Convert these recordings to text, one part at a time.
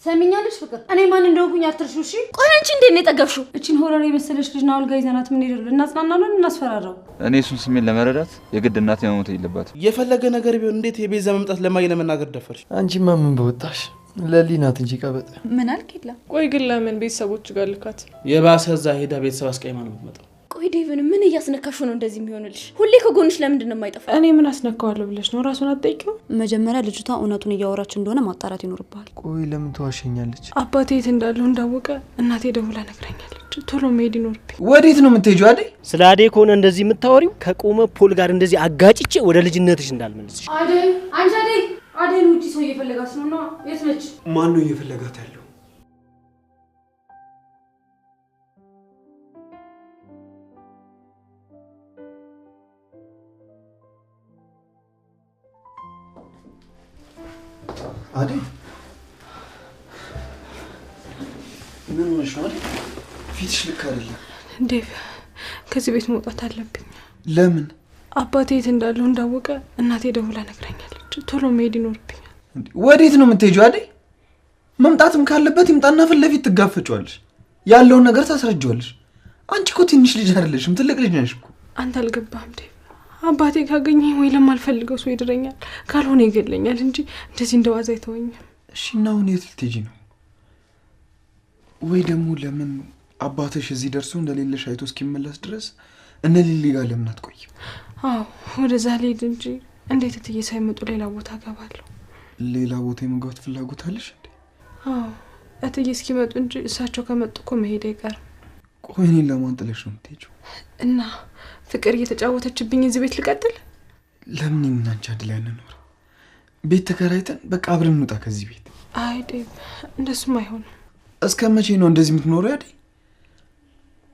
ሰሚኛለሽ ፍቅር እኔ ማን እንደሆንኩኝ አትርሹ እሺ ቆይ አንቺ እንዴት ነው የጠገብሽው እቺን ሆረር የመሰለሽ ልጅ ናውል ጋር ይዘናት ምን ይደርል እናጽናናለን እናስፈራራው እኔ እሱን ስሜን ለመረዳት የግድ እናቴ መሞት የለባትም የፈለገ ነገር ቢሆን እንዴት የቤዛ መምጣት ለማየ ለመናገር ደፈርሽ አንቺማ ምን በወጣሽ ለሊናት እንጂ ቀበጥ ምን አልከላ ቆይ ግን ለምን ቤተሰቦች ጋር ልካት የባሰዛ ሄዳ ቤተሰብ አስቀይማ ነው የምትመጣው ቆይ ዴቭን ምን እያስነካሹ ነው እንደዚህ የሚሆንልሽ ሁሌ ከጎንሽ ለምንድን ነው የማይጠፋ እኔ ምን አስነካዋለሁ ብለሽ ነው ራሱን አትጠይቂው መጀመሪያ ልጅቷ እውነቱን እያወራች እንደሆነ ማጣራት ይኖርባል ቆይ ለምን ተዋሸኛለች አባቴ የት እንዳለው እንዳወቀ እናቴ ደውላ ነግራኛለች ቶሎ መሄድ ይኖርብኝ ወዴት ነው የምትሄጂው አዴ ስለ አዴ ከሆነ እንደዚህ የምታወሪው ከቆመ ፖል ጋር እንደዚህ አጋጭቼ ወደ ልጅነትሽ እንዳልመልስሽ አዴ አንቺ አዴን ውጪ ሰው እየፈለጋት ነውና የት ነች ማን ነው እየፈለጋት ያለው አዴ ምን ሆነሽ ነው ፊትሽ ልክ አይደለም ዴቭ ከዚህ ቤት መውጣት አለብኝ ለምን አባቴ የት እንዳለው እንዳወቀ እናቴ ደውላ ነግራኛለች ቶሎ መሄድ ይኖርብኛል ወዴት ነው የምትሄጂው አዴ መምጣትም ካለበት ይምጣና ፍለፊት ትጋፈጫለሽ ያለውን ነገር ታስረጃለሽ አንቺ እኮ ትንሽ ልጅ አይደለሽም ትልቅ ልጅ ነሽ እኮ አንተ አልገባህም ዴቭ አባቴ ካገኘኝ ወይ ለማልፈልገው ሰው ይድረኛል ካልሆነ ይገለኛል እንጂ እንደዚህ እንደዋዛ አይተወኝም እሺ ነው የት ልትሄጂ ነው ወይ ደግሞ ለምን አባትሽ እዚህ ደርሶ እንደሌለሽ አይቶ እስኪመለስ ድረስ እነ ሊሊ ጋር ለምን አትቆይም አዎ ወደዛ ልሂድ እንጂ እንዴት እትዬ ሳይመጡ ሌላ ቦታ ገባለሁ ሌላ ቦታ የመግባት ፍላጎት አለሽ እንዴ አዎ እትዬ እስኪመጡ እንጂ እሳቸው ከመጡ እኮ መሄድ አይቀርም ቆይ እኔን ለማን ጥለሽ ነው የምትሄጂው እና ፍቅር እየተጫወተችብኝ እዚህ ቤት ልቀጥል ለምን እናንቺ አይደል ያንኖር ቤት ተከራይተን በቃ አብረን እንውጣ ከዚህ ቤት አይ ዴቭ እንደሱም አይሆንም እስከ መቼ ነው እንደዚህ የምትኖረው ያዴ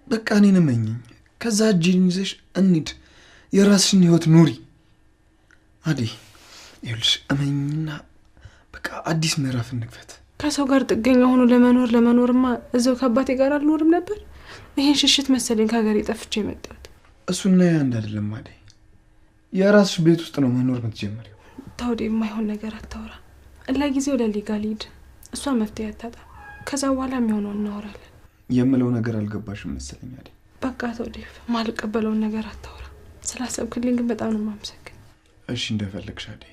በቃ እኔን እመኚኝ ከዛ እጅን ይዘሽ እንሂድ የራስሽን ህይወት ኑሪ አዴ ይኸውልሽ እመኚኝና በቃ አዲስ ምዕራፍ እንክፈት ከሰው ጋር ጥገኛ ሆኖ ለመኖርማ እዛው ከአባቴ ጋር አልኖርም ነበር ይሄን ሽሽት መሰለኝ ከሀገሬ ጠፍቼ መጣሁት እሱና ያ አይደለም አዴ የራስሽ ቤት ውስጥ ነው መኖር የምትጀምሪው ታውዴ የማይሆን ነገር አታውራ ለጊዜው ለሊጋል ሂድ እሷ መፍትሄ አታጣ ከዛ በኋላ የሚሆነው እናወራለን የምለው ነገር አልገባሽም መሰለኝ አዴ በቃ ታውዴ ማልቀበለውን ነገር አታውራ ስላሰብክልኝ ግን በጣም ነው የማመሰግነው እሺ እንደፈለግሽ አዴ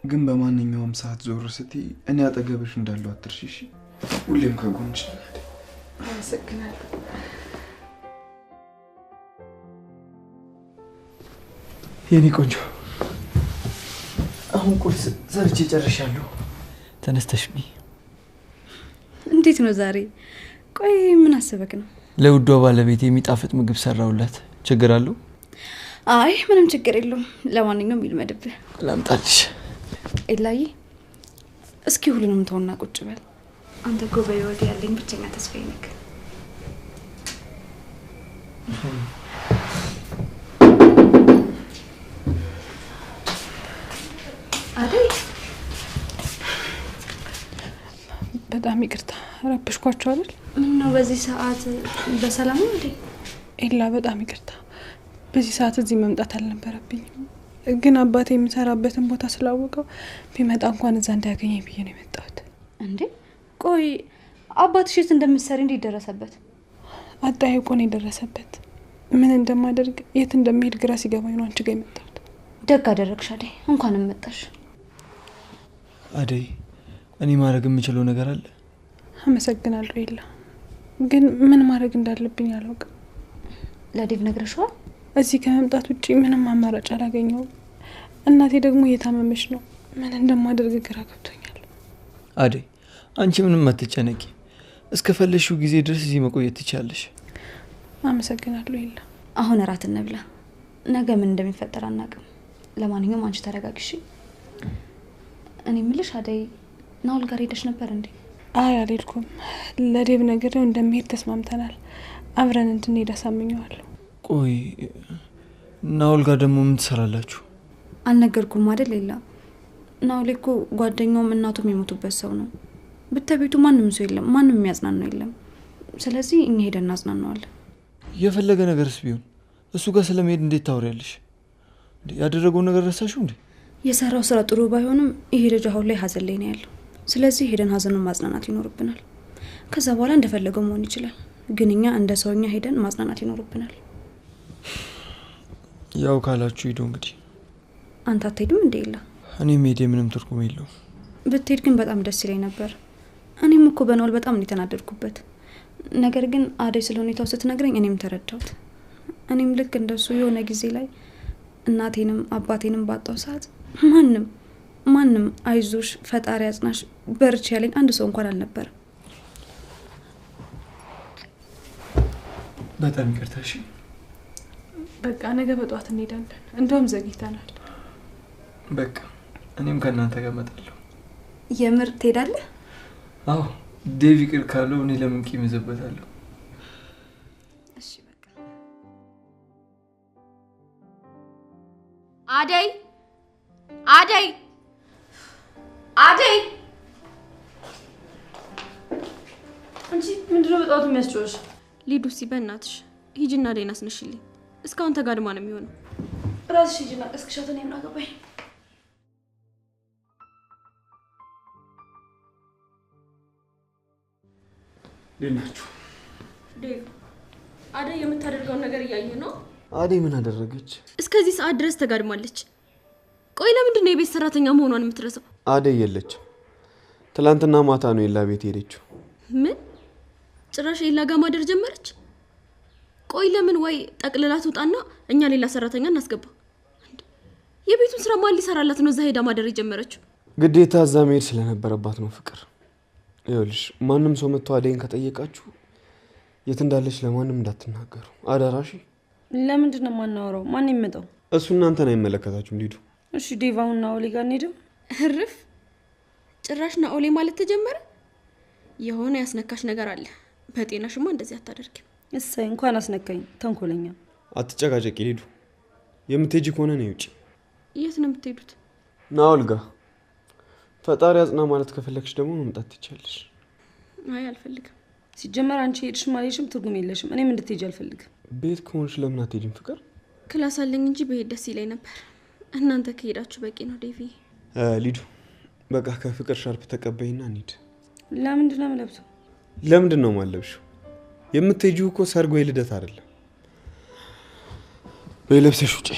ግን በማንኛውም ሰዓት ዞር ስትይ እኔ አጠገብሽ እንዳለው አትርሺ እሺ ሁሌም ከጎንሽ ነኝ አዴ አመሰግናለሁ የኔ ቆንጆ አሁን ቁርስ ሰርቼ ጨርሻለሁ ተነስተሽ ነይ እንዴት ነው ዛሬ ቆይ ምን አሰበክ ነው ለውዷ ባለቤት የሚጣፍጥ ምግብ ሰራውላት ችግር አለው አይ ምንም ችግር የለውም ለማንኛውም ይልመድብ ላምጣልሽ ኤላይ እስኪ ሁሉንም ተውና ቁጭ በል አንተ እኮ በህይወት ያለኝ ብቸኛ ተስፋዬ ነህ አደይ በጣም ይቅርታ ረብሽኳችሁ አይደል ምን ነው በዚህ ሰዓት በሰላም ነው እንዴ ኤላ በጣም ይቅርታ በዚህ ሰዓት እዚህ መምጣት አልነበረብኝም ግን አባቴ የሚሰራበትን ቦታ ስላወቀው ቢመጣ እንኳን እዛ እንዳያገኘኝ ብዬ ነው የመጣሁት እንዴ ቆይ አባትሽ የት እንደምትሰሪ እንዴ ደረሰበት አጣየው ቆኔ ደረሰበት ምን እንደማደርግ የት እንደምሄድ ግራ ሲገባኝ ነው አንቺ ጋር የመጣሁት ደግ አደረግሽ አደይ እንኳንም መጣሽ አደይ እኔ ማድረግ የምችለው ነገር አለ አመሰግናለሁ ኤላ ግን ምን ማድረግ እንዳለብኝ አላውቅም ለዴቭ ነግረሽዋል እዚህ ከመምጣት ውጪ ምንም አማራጭ አላገኘሁም እናቴ ደግሞ እየታመመች ነው ምን እንደማደርግ ግራ ገብቶኛል አደይ አንቺ ምንም አትጨነቂ እስከፈለሽው ጊዜ ድረስ እዚህ መቆየት ትችያለሽ አመሰግናለሁ ኤላ አሁን እራት እንብላ ነገ ምን እንደሚፈጠር አናውቅም ለማንኛውም አንቺ ተረጋግሺ እኔ ምልሽ አደይ ናውል ጋር ሄደሽ ነበር እንዴ አይ አልሄድኩም ለዴቭ ነግሬው እንደምሄድ ተስማምተናል አብረን እንድንሄድ አሳምኘዋለሁ ቆይ ናውል ጋር ደግሞ ምን ትሰራላችሁ አልነገርኩም አይደል ሌላ ናውል እኮ ጓደኛውም እናቱም የሞቱበት ሰው ነው በተቤቱ ማንንም ሰው የለም ማንንም የሚያጽናናው የለም ስለዚህ እኛ ሄደን እናጽናናዋለን የፈለገ ነገርስ ቢሆን እሱ ጋር ስለመሄድ እንዴት ታወሪያለሽ ያደረገው ነገር ረሳሽው እንዴ የሰራው ስራ ጥሩ ባይሆንም ይሄ ልጅ አሁን ላይ ሀዘን ላይ ነው ያለው ስለዚህ ሄደን ሀዘኑን ማጽናናት ይኖርብናል። ከዛ በኋላ እንደፈለገው መሆን ይችላል። ግን እኛ እንደ ሰውኛ ሄደን ማጽናናት ይኖርብናል። ያው ካላችሁ ሂዱ እንግዲህ። አንተ አትሄድም እንዴ? የለ እኔ ሄዴ ምንም ትርጉም የለውም። ብትሄድ ግን በጣም ደስ ይለኝ ነበር። እኔም እኮ በነውል በጣም ነው የተናደድኩበት። ነገር ግን አደይ ስለ ሁኔታው ስትነግረኝ እኔም ተረዳሁት። እኔም ልክ እንደሱ የሆነ ጊዜ ላይ እናቴንም አባቴንም ባጣው ሰዓት ማንም አይዞሽ ፈጣሪ ያጽናሽ በርቺ ያለኝ አንድ ሰው እንኳን አልነበረም። በጣም ይቅርታ። እሺ በቃ ነገ በጧት እንሄዳለን። እንደውም ዘግይተናል። በቃ እኔም ከእናንተ ጋር እመጣለሁ። የምር ትሄዳለህ? አዎ ዴቪ ይቅር ካለው እኔ ለምን ቂም ይዘበታለሁ? እሺ በቃ አደይ አደይ አደይ አንቺ ምንድነው በጣም የሚያስጨውሽ? ሊዱሲ በእናትሽ ሂጂና አደይን አስነሽልኝ። እስካሁን ተጋድማ ነው የሚሆነው። ራስሽ ሂጂና እስክሻተን የምናገባኝ ሌናችሁ ዴቭ አደይ የምታደርገውን ነገር እያየህ ነው። አደይ ምን አደረገች? እስከዚህ ሰዓት ድረስ ተጋድማለች። ቆይ ለምንድን ነው የቤት ሰራተኛ መሆኗን የምትረሳው? አደይ የለችም። ትላንትና ማታ ነው የላ ቤት ሄደችው። ምን ጭራሽ የላ ጋር ማደር ጀመረች? ቆይ ለምን ወይ ጠቅልላ ትውጣና እኛ ሌላ ሰራተኛ እናስገባ? የቤቱን ስራ ማን ሊሰራላት ነው እዛ ሄዳ ማደር የጀመረችው? ግዴታ እዛ መሄድ ስለነበረባት ነው ፍቅር። ይኸውልሽ ማንም ሰው መጥቶ አደይን ከጠየቃችሁ የት እንዳለች ለማንም እንዳትናገሩ አደራሽ። ለምንድን ነው የማናወራው? ማን ይመጣው? እሱ እናንተን አይመለከታችሁም። ሊዱ እሺ ዴቫውን ናኦሌ ጋር እንሄድም። ህርፍ ጭራሽ ናኦሌ ማለት ተጀመረ። የሆነ ያስነካሽ ነገር አለ። በጤናሽማ እንደዚህ አታደርጊም። እሰይ እንኳን አስነካኝ ተንኮለኛ። አትጨቃጨቂ ሊዱ። የምትሄጂ ከሆነ ነው ውጪ። የት ነው የምትሄዱት? ናኦል ጋር። ፈጣሪ አጽና ማለት ከፈለክሽ ደግሞ መምጣት ትችያለሽ። አይ አልፈልግም። ሲጀመር አንቺ ሄድሽ ማለሽም ትርጉም የለሽም። እኔም እንድትሄጂ አልፈልግም። ቤት ከሆንሽ ለምን አትሄጂም ፍቅር? ክላስ አለኝ እንጂ በሄድ ደስ ይለኝ ነበር። እናንተ ከሄዳችሁ በቂ ነው ዴቪ። ሊዱ በቃ ከፍቅር ሻርፕ ተቀበይና እንሂድ። ለምንድን ነው የምለብሰው? ለምንድን ነው የማለብሽው? የምትሄጂው እኮ ሰርግ ወይ ልደት አይደለም። በለብሰሽ ውጪ።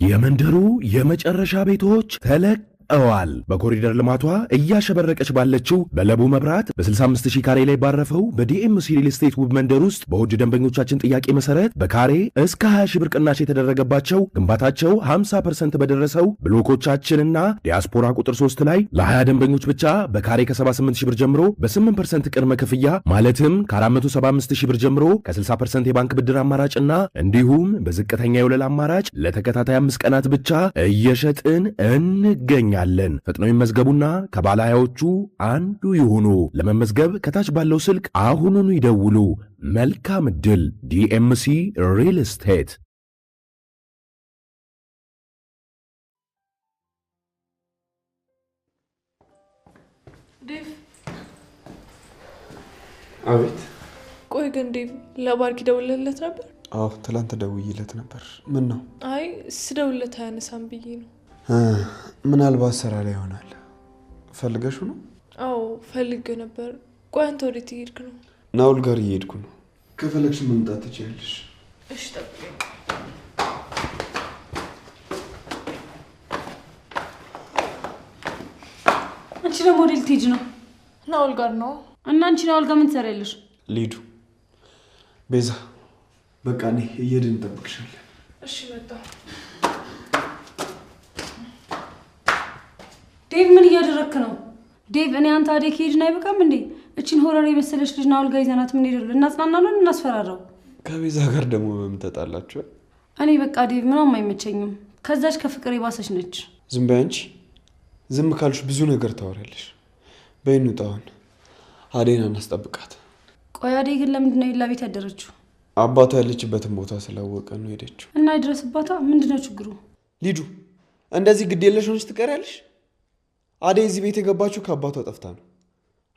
የመንደሩ የመጨረሻ ቤቶች ተለቀዋል። በኮሪደር ልማቷ እያሸበረቀች ባለችው በለቡ መብራት በ65000 ካሬ ላይ ባረፈው በዲኤምሲ ሪል ስቴት ውብ መንደር ውስጥ በውድ ደንበኞቻችን ጥያቄ መሰረት በካሬ እስከ 20000 ብር ቅናሽ የተደረገባቸው ግንባታቸው 50% በደረሰው ብሎኮቻችንና ዲያስፖራ ቁጥር 3 ላይ ለ20 ደንበኞች ብቻ በካሬ ከ78000 ብር ጀምሮ በ8% ቅድመ ክፍያ ማለትም ከ475000 ብር ጀምሮ ከ60% የባንክ ብድር አማራጭና እንዲሁም በዝቅተኛ የወለል አማራጭ ለተከታታይ 5 ቀናት ብቻ እየሸጥን እንገኛለን። ፈጥነው ይመዝገቡና ከባለሃያዎቹ አንዱ ይሁኑ። ለመመዝገብ ከታች ባለው ስልክ አሁኑኑ ይደውሉ። መልካም ዕድል። ዲኤምሲ ሪል ስቴት። ዴቭ አቤት። ቆይ ግን ዴቭ ለባርኪ ደውለለት ነበር? አዎ ትላንት ደውዬለት ነበር። ምን ነው? አይ ስደውለት አያነሳም ብዬ ነው። ምናልባት ስራ ላይ ይሆናል። ፈልገሹ ነው? አዎ ፈልጌው ነበር። ቆይ አንተ ወዴት እየሄድክ ነው? ናኦል ጋር እየሄድኩ ነው። ከፈለግሽ መምጣት ትችያለሽ። እሺ ጠብቀኝ። አንቺ ደግሞ ወዴት ልትሄጂ ነው? ናኦል ጋር ነው። እና አንቺ ናኦል ጋር ምን ትሰሪያለሽ? ሊዱ ቤዛ በቃ እኔ እየሄድን እንጠብቅሻለን። እሺ መጣሁ። ዴቭ ምን እያደረክ ነው? ዴቭ እኔ አንተ አደይ ከሄድን አይበቃም እንዴ? እቺን ሆረር የመሰለች ልጅ ናኦል ጋር ይዘናት ምን ሄደል? እናጽናናለን እናስፈራራው። ከቤዛ ጋር ደግሞ በምትጣላችሁ? እኔ በቃ ዴቭ ምንም አይመቸኝም። ከዛች ከፍቅር የባሰች ነች። ዝም በይ አንቺ። ዝም ካልሽ ብዙ ነገር ታወሪያለሽ። በይ እንውጣ አሁን። አደይን እናስጠብቃት። ቆይ አደይ ግን ለምንድን ነው የላ ቤት ያደረችው? አባቷ ያለችበትን ቦታ ስላወቀ ነው ሄደችው። እና ይድረስባታ። ምንድነው ችግሩ? ሊዱ እንደዚህ ግድ የለሽ ሆነሽ ትቀሪያለሽ። አደይ እዚህ ቤት የገባችው ከአባቷ ጠፍታ ነው።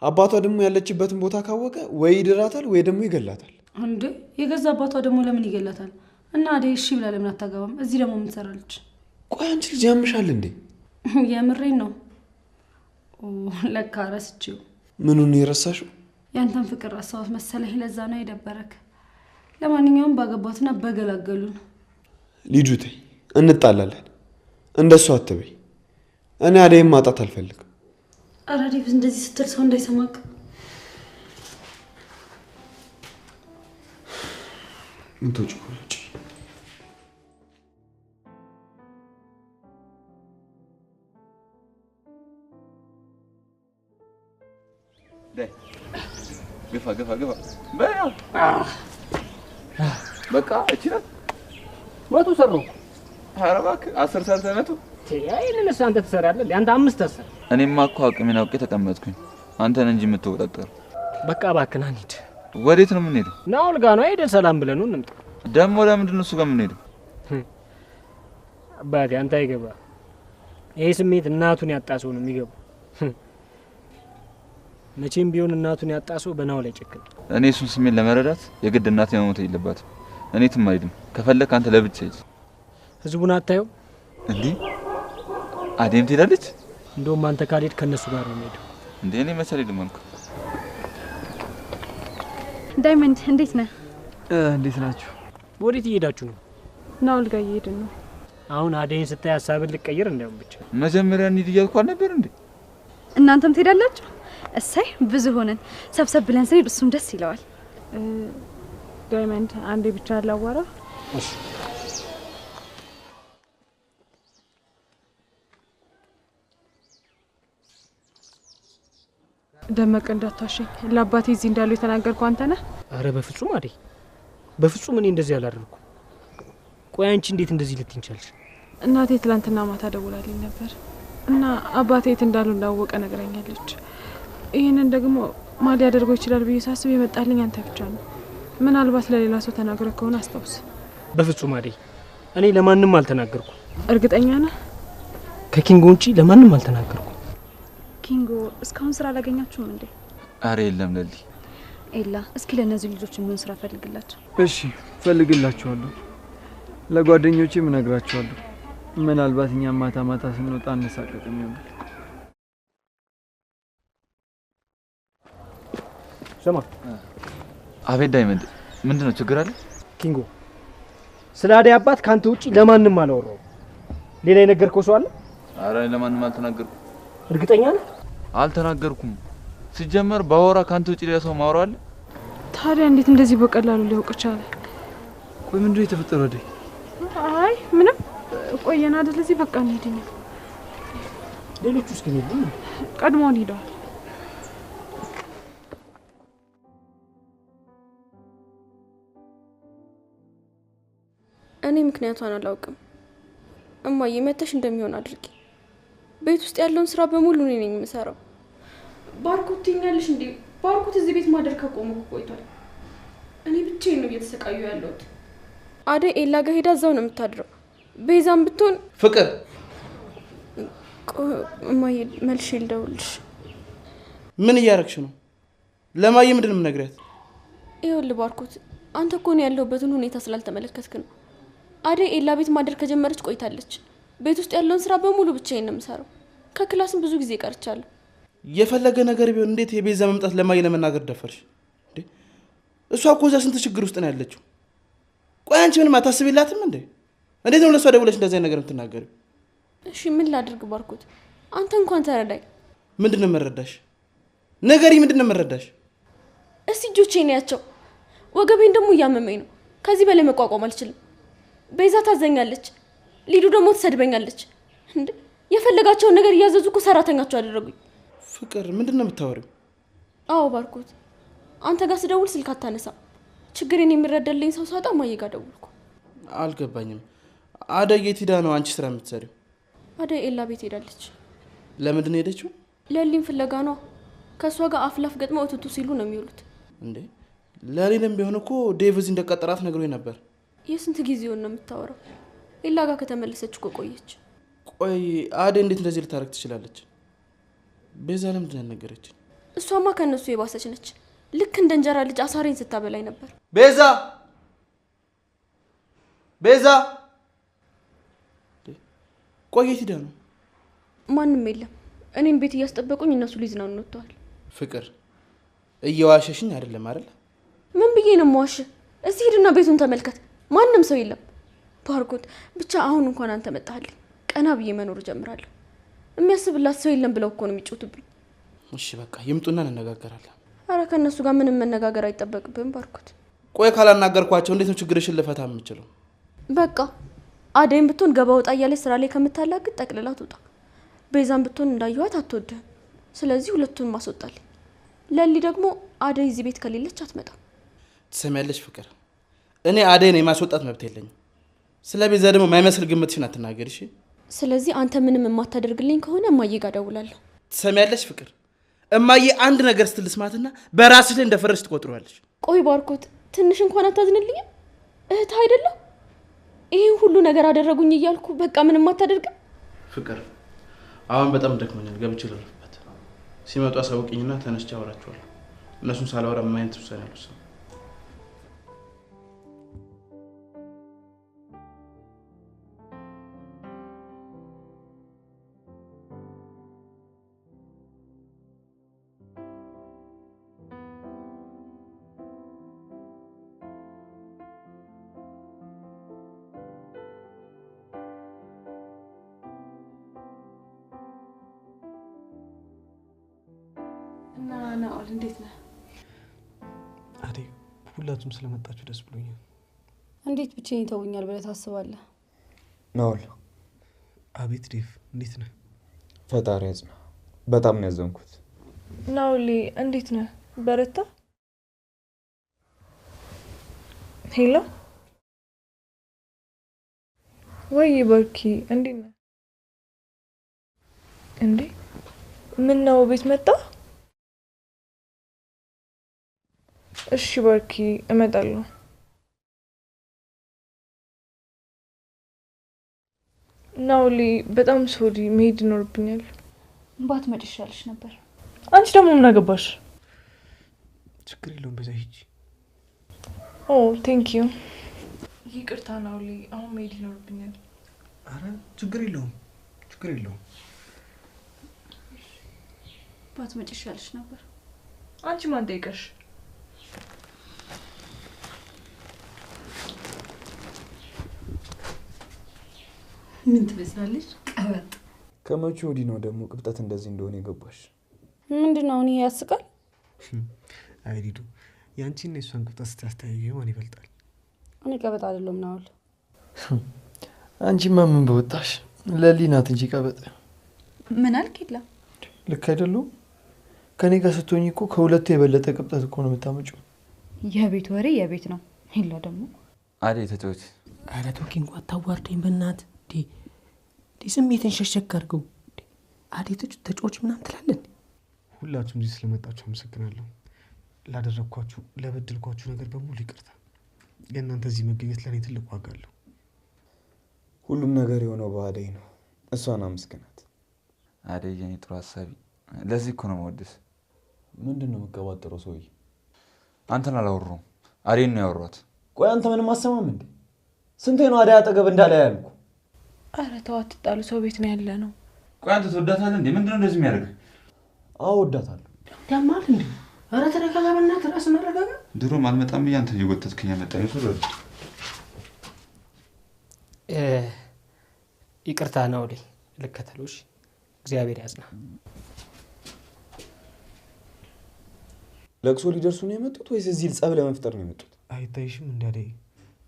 አባቷ ደግሞ ያለችበትን ቦታ ካወቀ ወይ ይድራታል ወይ ደግሞ ይገላታል። እንዴ የገዛ አባቷ ደግሞ ለምን ይገላታል? እና አደይ እሺ ብላ ለምን አታገባም? እዚህ ደግሞ ምን ትሰራለች? ቆይ አንቺ ልጅ ያምሻል እንዴ? የምሬን ነው። ለካ ረስቼው። ምኑን የረሳሽው? ያንተን ፍቅር ረሳሁት መሰለኝ። ለዛ ነው የደበረክ። ለማንኛውም ባገባትና በገላገሉን። ልጁቴ እንጣላለን። እንደሱ አትበይ። እኔ አደይም ማጣት አልፈልግም። ኧረ ዴቭ እንደዚህ ስትል ሰው እንዳይሰማክ። እንቶጭ ቆጭ ግፋ በቃ እችላል መቶ ሰራው። ኧረ እባክህ 10 ሰርተህ መቶ ይሄንን አንተ ትሰራለህ። አንተ 5 ተሰራ። እኔማ እኮ አቅሜን አውቄ ተቀመጥኩኝ። አንተን እንጂ የምትወጣጠር። በቃ እባክህ ና እንሂድ። ወዴት ነው የምንሄደው? ናውል ጋር ነው ሄደን ሰላም ብለን ነው እንምጣ። ደግሞ ለምንድን ነው እሱ ጋር የምንሄደው? አባቴ አንተ አይገባ። ይሄ ስሜት እናቱን ያጣ ሰው ነው የሚገባው። መቼም ቢሆን እናቱን ያጣ ሰው በናው ላይ ጨክን። እኔ እሱን ስሜት ለመረዳት የግድ እናቴ መሞት የለባትም። እኔ ትም አይድም። ከፈለክ አንተ ለብቻ ሂድ። ህዝቡን አታየው እንዴ? አዴም ትሄዳለች። እንደውም አንተ ካልሄድ ከነሱ ጋር ነው የምሄደው። እንዴ እኔ መሰለኝ ልማንኩ። ዳይመንድ እንዴት ነህ? እንዴት ናችሁ? ወዴት እየሄዳችሁ ነው? ናውል ጋር እየሄድን ነው። አሁን አደይን ስታይ ሀሳብን ልቀይር እንደውም ብቻ መጀመሪያ እንሂድ እያልኩ አልነበር እንዴ? እናንተም ትሄዳላችሁ? እሰይ ብዙ ሆነን ሰብሰብ ብለን ስንሄድ እሱም ደስ ይለዋል። ዳይመንድ አንዴ ብቻ አላወራ። እሺ ደመቀ እንዳታሸኝ። ለአባቴ እዚህ እንዳሉ የተናገርኩ አንተ ነህ? አረ በፍጹም አደይ፣ በፍጹም እኔ እንደዚህ አላደረኩም። ቆይ አንቺ እንዴት እንደዚህ ልትይኝ ቻልሽ? እናቴ ትላንትና ማታ ደውላልኝ ነበር እና አባቴ የት እንዳሉ እንዳወቀ ነግረኛለች። ይሄንን ደግሞ ማን ሊያደርገው ይችላል ብዬ ሳስብ የመጣልኝ አንተ ብቻ ነው። ምናልባት ለሌላ ሰው ተናግረ ከሆነ አስታውስ። በፍጹም አደይ፣ እኔ ለማንም አልተናገርኩም። እርግጠኛ ነህ? ከኪንጎ ውጪ ለማንም አልተናገርኩም። ኪንጎ እስካሁን ስራ አላገኛችሁም እንዴ? አረ የለም ለሊ። ኤላ እስኪ ለነዚህ ልጆች ምን ስራ ፈልግላቸው። እሺ ፈልግላቸዋለሁ። ለጓደኞቼም እነግራቸዋለሁ። ምናልባት እኛ ማታ ማታ ስንወጣ እንሳቀቅም ይሆናል። ስማ። አቤት ዳይመንድ፣ ምንድነው ችግር አለ? ኪንጎ ስለ አደይ አባት ካንተ ውጪ ለማንም አላወራው። ሌላ የነገርከው ሰው አለ? አረ ለማንም አልተናገርኩም። እርግጠኛ ነህ? አልተናገርኩም። ሲጀመር ባወራ ካንተ ውጪ ሌላ ሰው ማወራ አለ? ታዲያ እንዴት እንደዚህ በቀላሉ ሊያውቅ ቻለ? ቆይ ምንድነው የተፈጠረው አደይ? አይ ምንም። ቆየና አይደል እዚህ በቃ እንሂድኛ። ሌሎቹ እስኪ ሄዱ። ቀድሞን ሄደዋል። እኔ ምክንያቷን አላውቅም። እማዬ መተሽ እንደሚሆን አድርጊ። ቤት ውስጥ ያለውን ስራ በሙሉ እኔ ነኝ የምሰራው። ባርኮት ትኛለሽ እንዴ? ባርኮት እዚህ ቤት ማደር ከቆመ ቆይቷል። እኔ ብቻዬን ነው እየተሰቃዩ ያለሁት። አደይ ኤላ ጋር ሄዳ እዛው ነው የምታድረው። ቤዛም ብትሆን ፍቅር እማዬ መልሼ ልደውልሽ። ምን እያረግሽ ነው? ለማየ ምንድን ነው የምነግራት? ይኸውልህ ባርኮት፣ አንተ እኮ ነው ያለሁበትን ሁኔታ ስላልተመለከትክ ነው። አደይ ኤላ ቤት ማደር ከጀመረች ቆይታለች። ቤት ውስጥ ያለውን ስራ በሙሉ ብቻዬን ነው የምሰራው። ከክላስም ብዙ ጊዜ ቀርቻለሁ። የፈለገ ነገር ቢሆን እንዴት የቤዛ መምጣት ለማየ ለመናገር ደፈርሽ እንዴ? እሷ እኮ እዛ ስንት ችግር ውስጥ ነው ያለችው። ቆይ አንቺ ምንም አታስቢላትም እንዴ? እንዴት ነው ለሷ ደውለሽ እንደዚህ ነገር የምትናገሪው? እሺ ምን ላድርግ ባርኮት? አንተ እንኳን ተረዳኝ። ምንድነው መረዳሽ? ነገሪ ምንድነው መረዳሽ? እስቲ እጆቼን ያቸው። ወገቤን ደግሞ እያመመኝ ነው። ከዚህ በላይ መቋቋም አልችልም። ቤዛ ታዘኛለች፣ ሊዱ ደግሞ ትሰድበኛለች። እንዴ የፈለጋቸውን ነገር እያዘዙ እኮ ሰራተኛቸው አደረጉኝ። ፍቅር ምንድነው የምታወሪው? አዎ ባርኮት፣ አንተ ጋር ስደውል ስልክ አታነሳም። ችግሬን የሚረዳልኝ ሰው ሳጣ ማየ ጋር ደውልኩ። አልገባኝም። አደይ የት ሄዳ ነው አንቺ ስራ የምትሰሪው? አደይ ኤላ ቤት ሄዳለች። ለምንድን ነው ሄደችው? ለሊን ፍለጋ ነው። ከሷ ጋር አፍላፍ ገጥመው እትቱ ሲሉ ነው የሚውሉት። እንዴ ለሊንም ቢሆን እኮ ዴቭ እዚህ እንደቀጠራት ነግሮኝ ነበር። የስንት ጊዜውን ነው የምታወራው? ኤላ ጋር ከተመለሰች እኮ ቆየች። ቆይ አደይ እንዴት እንደዚህ ልታረግ ትችላለች? ቤዛ ለምንድን ነው ያልነገረችኝ? እሷማ ከነሱ የባሰች ነች። ልክ እንደ እንጀራ ልጅ አሳሬን ስታበላኝ ነበር። ቤዛ ቤዛ ቆየት ሄዳ ነው? ማንም የለም። እኔን ቤት እያስጠበቁኝ እነሱ ሊዝናኑ ወጥተዋል። ፍቅር እየዋሸሽኝ አይደለም አይደል? ምን ብዬ ነው የምዋሽ? እስቲ ሂድና ቤቱን ተመልከት። ማንም ሰው የለም። ባርኮት ብቻ አሁን እንኳን አንተ መጣህልኝ። ቀና ብዬ መኖር ጀምራለሁ። የሚያስብላት ሰው የለም ብለው እኮ ነው የሚጮቱብኝ። እሺ በቃ ይምጡና እንነጋገራለን። አረ ከነሱ ጋር ምንም መነጋገር አይጠበቅብህም ባርኮት። ቆይ ካላናገርኳቸው እንዴት ነው ችግርሽን ልፈታ የምችለው? በቃ አደይም ብትሆን ገባ ወጣ እያለች ስራ ላይ ከምታላግጥ ጠቅልላ ትውጣ። ቤዛም ብትሆን እንዳየኋት አትወድህም። ስለዚህ ሁለቱን ማስወጣልኝ። ለሊ ደግሞ አደይ እዚህ ቤት ከሌለች አትመጣም። ትሰሚያለሽ ፍቅር፣ እኔ አደይን የማስወጣት መብት የለኝም። ስለ ቤዛ ደግሞ የማይመስል ግምትሽን አትናገሪ እሺ? ስለዚህ አንተ ምንም የማታደርግልኝ ከሆነ እማዬ ጋር ደውላለሁ። ትሰሚያለሽ ፍቅር፣ እማዬ አንድ ነገር ስትልስማትና በራስሽ ላይ እንደፈረሽ ትቆጥሯለሽ። ቆይ ባርኮት ትንሽ እንኳን አታዝንልኝም? እህት አይደለሁ? ይሄን ሁሉ ነገር አደረጉኝ እያልኩ በቃ ምንም አታደርግም? ፍቅር አሁን በጣም ደክሞኛል፣ ገብቼ ልረፍበት። ሲመጡ አሳውቂኝና ተነስቼ አወራቸዋለሁ። እነሱን ሳላወራ ምን አይነት ውሳኔ አልወሰንም። እና ናኦል እንዴት ነህ? አዴ ሁላችሁም ስለመጣችሁ ደስ ብሎኛል። እንዴት ብቻዬን ይተውኛል ብለህ ታስባለህ? ናኦል። አቤት ዴቭ እንዴት ነህ? ፈጣሪ ያጽና። በጣም ነው ያዘንኩት። ናኦል እንዴት ነህ? በረታ? ሄሎ ወይ በርኪ እንዴት ነህ? እንዴ ምን ነው ቤት መጣ? እሺ በርኪ እመጣለሁ። ናኦል በጣም ሶሪ መሄድ ይኖርብኛል። ባትመጪ ይሻልሽ ነበር። አንቺ ደግሞ ምን አገባሽ? ችግር የለውም በዛ ሂጂ። ኦ ቴንክ ዩ። ይቅርታ ናኦል አሁን መሄድ ይኖርብኛል። አረ ችግር የለውም ችግር የለውም። ባትመጪ ይሻልሽ ነበር። አንቺ ማን ጠይቀሽ? ምን ትመስላለሽ? ቀበጥ። ከመቼ ወዲህ ነው ደግሞ ቅብጠት እንደዚህ እንደሆነ የገባሽ? ምንድነው አሁን ይሄ ያስቃል? አይ ዲዱ ያንቺና የሷን ቅብጠት ስታስተያዩ ማን ይበልጣል? እኔ ቀበጥ አይደለም ናኦል። አንቺማ ምን በወጣሽ? ለሊ ናት እንጂ ቀበጥ። ምን አልክ? የለም ልክ አይደለም። ከኔ ጋር ስትሆኚ እኮ ከሁለቱ የበለጠ ቅብጠት እኮ ነው የምታመጪው። የቤት ወሬ የቤት ነው። ሄላ ደግሞ አዴ ተጫወች። አረ ቶኪ እንኳን ታዋርደኝ በእናት ዲ ስሜትን ሸሸክ አድርገው። አዴ ተጫወች ምናምን ትላለን። ሁላችሁም እዚህ ስለመጣችሁ አመሰግናለሁ። ላደረኳችሁ ለበደልኳችሁ ነገር በሙሉ ይቅርታ። የእናንተ እዚህ መገኘት ለኔ ትልቅ ዋጋ አለው። ሁሉም ነገር የሆነው በአደይ ነው። እሷን አመስግናት። አዴ የኔ ጥሩ ሀሳቢ። ለዚህ እኮ ነው የምወድስ። ምንድን ነው የምትቀባጥረው ሰውዬ? አንተን አላወራሁም፣ አዴን ነው ያወራሁት። ቆይ አንተ ምንም አሰማም እንዴ? ስንቴ ነው አደይ አጠገብ እንዳለ ያልኩ? አረ ተው አትጣሉ፣ ሰው ቤት ነው ያለ ነው። ቆይ አንተ ትወዳታለህ እንዴ? ምንድነው እንደዚህ የሚያደርግ? አዎ ወዳታለሁ። ያማል እንዴ? አረ ተረጋጋ በእናትህ፣ ራስን አረጋጋ። ድሮም አልመጣም ብዬ አንተ እየጎተትከኝ ያመጣኝ ነው። ይቅርታ ናኦል፣ ልከተሉሽ። እግዚአብሔር ያጽና። ለቅሶ ሊደርሱ ነው የመጡት ወይስ እዚህ ጸብ ለመፍጠር ነው የመጡት? አይታይሽም እንዴ አደይ?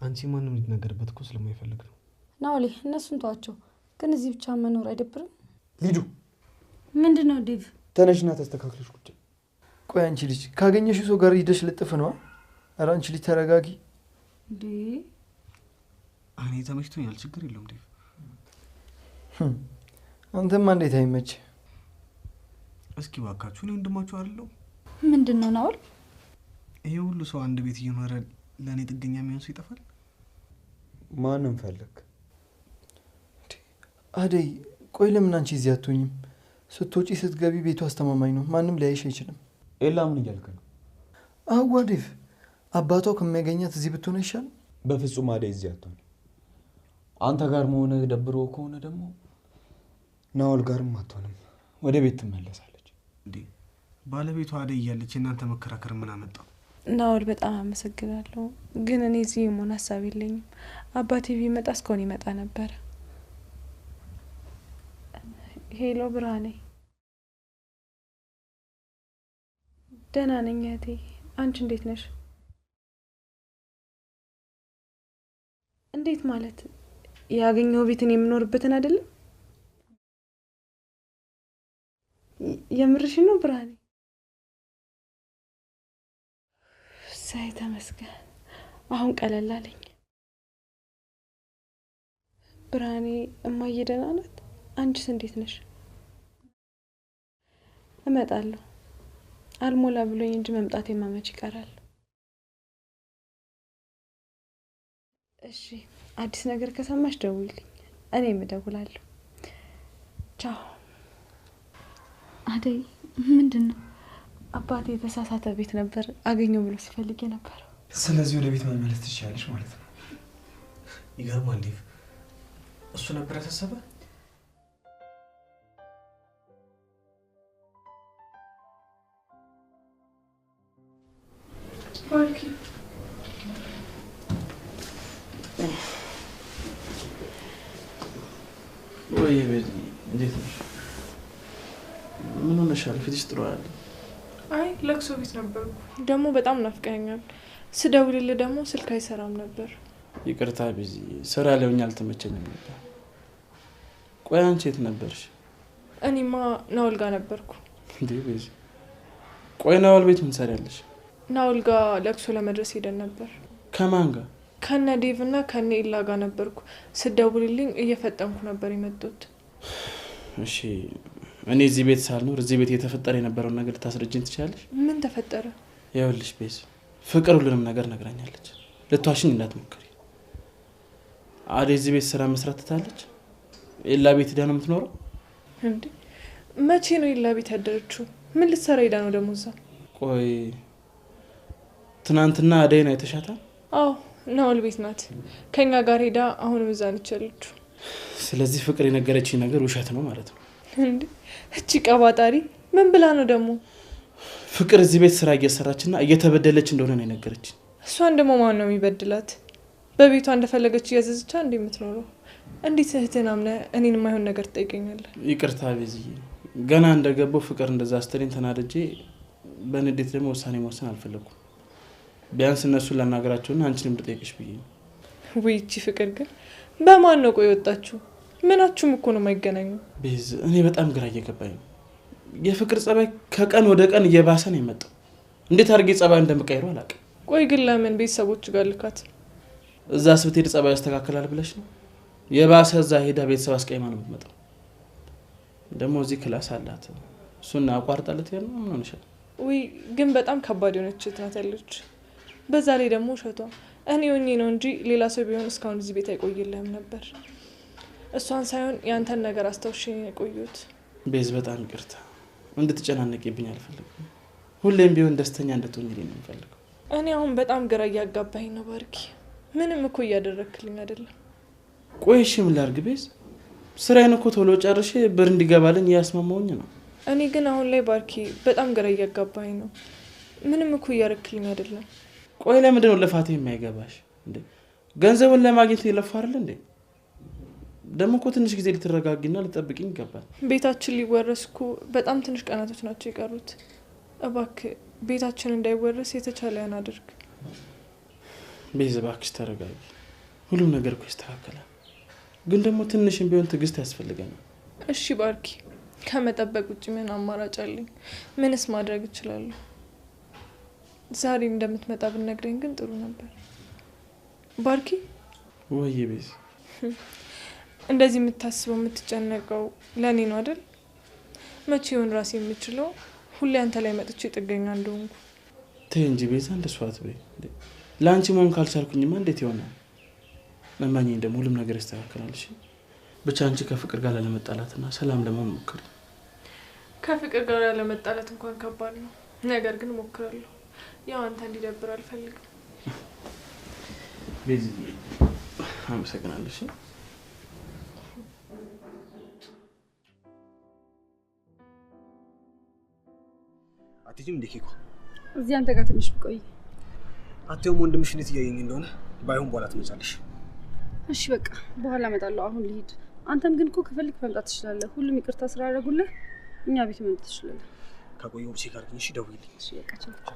አንቺ ማንም ሊናገርበት እኮ ስለማይፈልግ ነው። ናኦል እነሱን ተዋቸው፣ ግን እዚህ ብቻ መኖር አይደብርም? ሊዱ ምንድነው ዴቭ? ተነሽና ተስተካክለሽ ቁጭ። ቆይ አንቺ ልጅ ካገኘሽው ሰው ጋር ሂደሽ ልጥፍ ነው? ኧረ አንቺ ልጅ ተረጋጊ። እንዴ እኔ ተመችቶኛል፣ ችግር የለውም ዴቭ። አንተማ እንዴት አይመች? እስኪ እባካችሁ እኔ ወንድማችሁ አይደለሁ? ምንድነው ናኦል? ይሄ ሁሉ ሰው አንድ ቤት እየኖረ ለእኔ ጥገኛ የሚሆን ሰው ይጠፋል? ማንም ፈለግ? አደይ ቆይ ለምን አንቺ እዚህ አትሆኝም? ስትወጪ ስትገቢ ቤቱ አስተማማኝ ነው፣ ማንም ሊያይሽ አይችልም። ኤላ ምን እያልክ ነው? አዋ ዴቭ፣ አባቷ ከሚያገኛት እዚህ ብትሆን ይሻል። በፍጹም አደይ እዚህ አትሆን። አንተ ጋር መሆነ ደብሮ ከሆነ ደግሞ ናኦል ጋርም አትሆንም፣ ወደ ቤት ትመለሳለች። እንዴ ባለቤቷ አደይ እያለች እናንተ መከራከር ምን አመጣው? ናኦል በጣም አመሰግናለሁ፣ ግን እኔ እዚህ የመሆን ሀሳብ የለኝም። አባቴ ቢመጣ እስካሁን ይመጣ ነበር። ሄሎ ብርሃኔ። ደህና ነኝ እህቴ፣ አንቺ እንዴት ነሽ? እንዴት ማለት? ያገኘው ቤትን የምኖርበትን አይደለም? የምርሽ ነው ብርሃኔ? ሳይ ተመስገን፣ አሁን ቀለል አለኝ። ብርሃኔ እማዬ ደህና ናት? አንቺስ እንዴት ነሽ? እመጣለሁ። አልሞላ ብሎኝ እንጂ መምጣቴ ማመች ይቀራል። እሺ፣ አዲስ ነገር ከሰማሽ ደውይልኝ፣ እኔም እደውላለሁ። ቻው። አደይ ምንድን ነው? አባቴ የተሳሳተ ቤት ነበር አገኘው ብሎ ሲፈልግ ነበር። ስለዚህ ወደ ቤት መመለስ ትችያለሽ ማለት ነው። ይገርማል ዴቭ፣ እሱ ነበር ያሳሰበ። ባርኪ ወይ ቤት እንዴት ነሽ? ምን ሆነሻል? ፊትሽ ጥሩ አይደል? አይ ለቅሶ ቤት ነበርኩ። ደግሞ በጣም ናፍቀኛል። ስደውልልህ ደግሞ ስልክ አይሰራም ነበር። ይቅርታ ቢዚ ስራ ላይ ሆኜ አልተመቸኝም ነበር። ቆይ አንቺ የት ነበርሽ? እኔማ ናኦል ጋር ነበርኩ። እንዴ ቢዚ ቆይ ናኦል ቤት ምን ሰሪያለሽ? ናኦል ጋር ለቅሶ ለመድረስ ሄደን ነበር። ከማን ጋር? ከነ ዴቭ እና ከነ ኢላ ጋር ነበርኩ። ስደውልልኝ እየፈጠንኩ ነበር የመጡት። እሺ እኔ እዚህ ቤት ሳልኖር እዚህ ቤት የተፈጠረ የነበረውን ነገር ልታስረጅኝ ትችላለሽ? ምን ተፈጠረ? ይኸውልሽ ቤዝ ፍቅር ሁሉንም ነገር ነግራኛለች። ልትዋሽኝ እንዳትሞክሪ። አደይ እዚህ ቤት ስራ መስራት ትታለች። ኢላ ቤት ሄዳ ነው የምትኖረው። እንዴ መቼ ነው ኢላ ቤት ያደረችው? ምን ልትሰራ ሄዳ ነው ደግሞ እዛ? ቆይ ትናንትና አደይን አይተሻታል? አዎ ናኦል ቤት ናት። ከኛ ጋር ሄዳ አሁንም እዛ ነች ያለችው። ስለዚህ ፍቅር የነገረችኝ ነገር ውሸት ነው ማለት ነው። እንዴ እቺ ቀባጣሪ ምን ብላ ነው ደግሞ? ፍቅር እዚህ ቤት ስራ እየሰራችና እየተበደለች እንደሆነ ነው የነገረችኝ። እሷን ደግሞ ማን ነው የሚበድላት? በቤቷ እንደፈለገች እያዘዘቻ እንዴ የምትኖረው? እንዴት እህትን አምነህ እኔን የማይሆን ነገር ትጠይቀኛለህ? ይቅርታ ቤዝዬ፣ ገና እንደገባው ፍቅር እንደዛ አስተሬን ተናድጄ በንዴት ደግሞ ውሳኔ መወሰን አልፈለኩም። ቢያንስ እነሱን ላናገራቸውና አንቺንም ልጠይቅሽ ብዬ ነው። ወይ እቺ ፍቅር ግን በማን ነው ቆይ ወጣችሁ? ምናችሁም እኮ ነው የማይገናኙ። ቤዝ እኔ በጣም ግራ እየገባኝ ነው። የፍቅር ጸባይ ከቀን ወደ ቀን እየባሰ ነው የመጣው። እንዴት አድርጌ ጸባይ እንደምቀይረው አላውቅም። ቆይ ግን ለምን ቤተሰቦች ጋር ልካት? እዛ ስትሄድ ጸባይ ያስተካክላል ብለሽ ነው? የባሰ እዛ ሄዳ ቤተሰብ አስቀይማ ነው የምትመጣው። ደግሞ እዚህ ክላስ አላት፣ እሱን አቋርጣለት ያለ ምን ሆነሻል? ወይ ግን በጣም ከባድ የሆነች ናት ያለች። በዛ ላይ ደግሞ ውሸቷ እኔ ሆኜ ነው እንጂ ሌላ ሰው ቢሆን እስካሁን እዚህ ቤት አይቆይልህም ነበር። እሷን ሳይሆን ያንተን ነገር አስታውሽኝ የቆዩት። ቤዝ በጣም ይቅርታ፣ እንድትጨናነቂብኝ አልፈልግም። ሁሌም ቢሆን ደስተኛ እንድትሆኚልኝ ነው የምፈልገው። እኔ አሁን በጣም ግራ እያጋባኝ ነው ባርኪ። ምንም እኮ እያደረክልኝ አይደለም። ቆይ እሺ ምን ላድርግ ቤዝ? ስራዬን እኮ ቶሎ ጨርሼ ብር እንዲገባልኝ እያስማማውኝ ነው። እኔ ግን አሁን ላይ ባርኪ በጣም ግራ እያጋባኝ ነው። ምንም እኮ እያደረክልኝ አይደለም። ቆይ ለምንድን ነው ልፋቴ የማይገባሽ እንዴ? ገንዘቡን ለማግኘት የለፋ አይደል እንዴ? ደግሞ እኮ ትንሽ ጊዜ ልትረጋጊና ልትጠብቂኝ ይገባል። ቤታችን ሊወረስ እኮ በጣም ትንሽ ቀናቶች ናቸው የቀሩት። እባክህ ቤታችን እንዳይወረስ የተቻለህን አድርግ። ቤዝ እባክሽ ተረጋጊ። ሁሉም ነገር እኮ ይስተካከላል። ግን ደግሞ ትንሽም ቢሆን ትዕግስት ያስፈልገናል። እሺ ባርኪ፣ ከመጠበቅ ውጭ ምን አማራጭ አለኝ? ምንስ ማድረግ እችላለሁ? ዛሬ እንደምትመጣ ብትነግረኝ ግን ጥሩ ነበር። ባርኪ ወይ ቤዝ፣ እንደዚህ የምታስበው የምትጨነቀው ለኔ ነው አይደል? መቼ ይሆን ራሴ የምችለው ሁሌ አንተ ላይ መጥቼ ጥገኛ እንደሆንኩ? ተይ እንጂ ቤዛ፣ እንደሱ አትበይ። ለአንቺ መሆን ካልቻልኩኝማ እንዴት ይሆናል? ለማንኛውም ደግሞ ሁሉም ነገር ይስተካከላል። እሺ ብቻ አንቺ ከፍቅር ጋር ለመጣላትና ሰላም ለመሆን ሞክሪ። ከፍቅር ጋር ለመጣላት እንኳን ከባድ ነው፣ ነገር ግን ሞክራለሁ። ያው አንተ እንዲደብር አልፈልግም። ቤዚ አመሰግናለሁ። እሺ አትጂም እንደ ኬኮ እዚህ አንተ ጋር ትንሽ ብቆይ አትየውም ወንድምሽ እንዴት እያየኝ እንደሆነ ባይሆን በኋላ ትመጫለሽ። እሺ በቃ በኋላ እመጣለሁ። አሁን ልሂድ። አንተም ግን እኮ ከፈልክ መምጣት ትችላለህ። ሁሉም ይቅርታ ስራ ያደረጉልህ እኛ ቤት መምጣት ትችላለህ። ከቆየሁ ቼክ አድርጊኝ። እሺ ደውይልኝ። እሺ በቃ ቻው።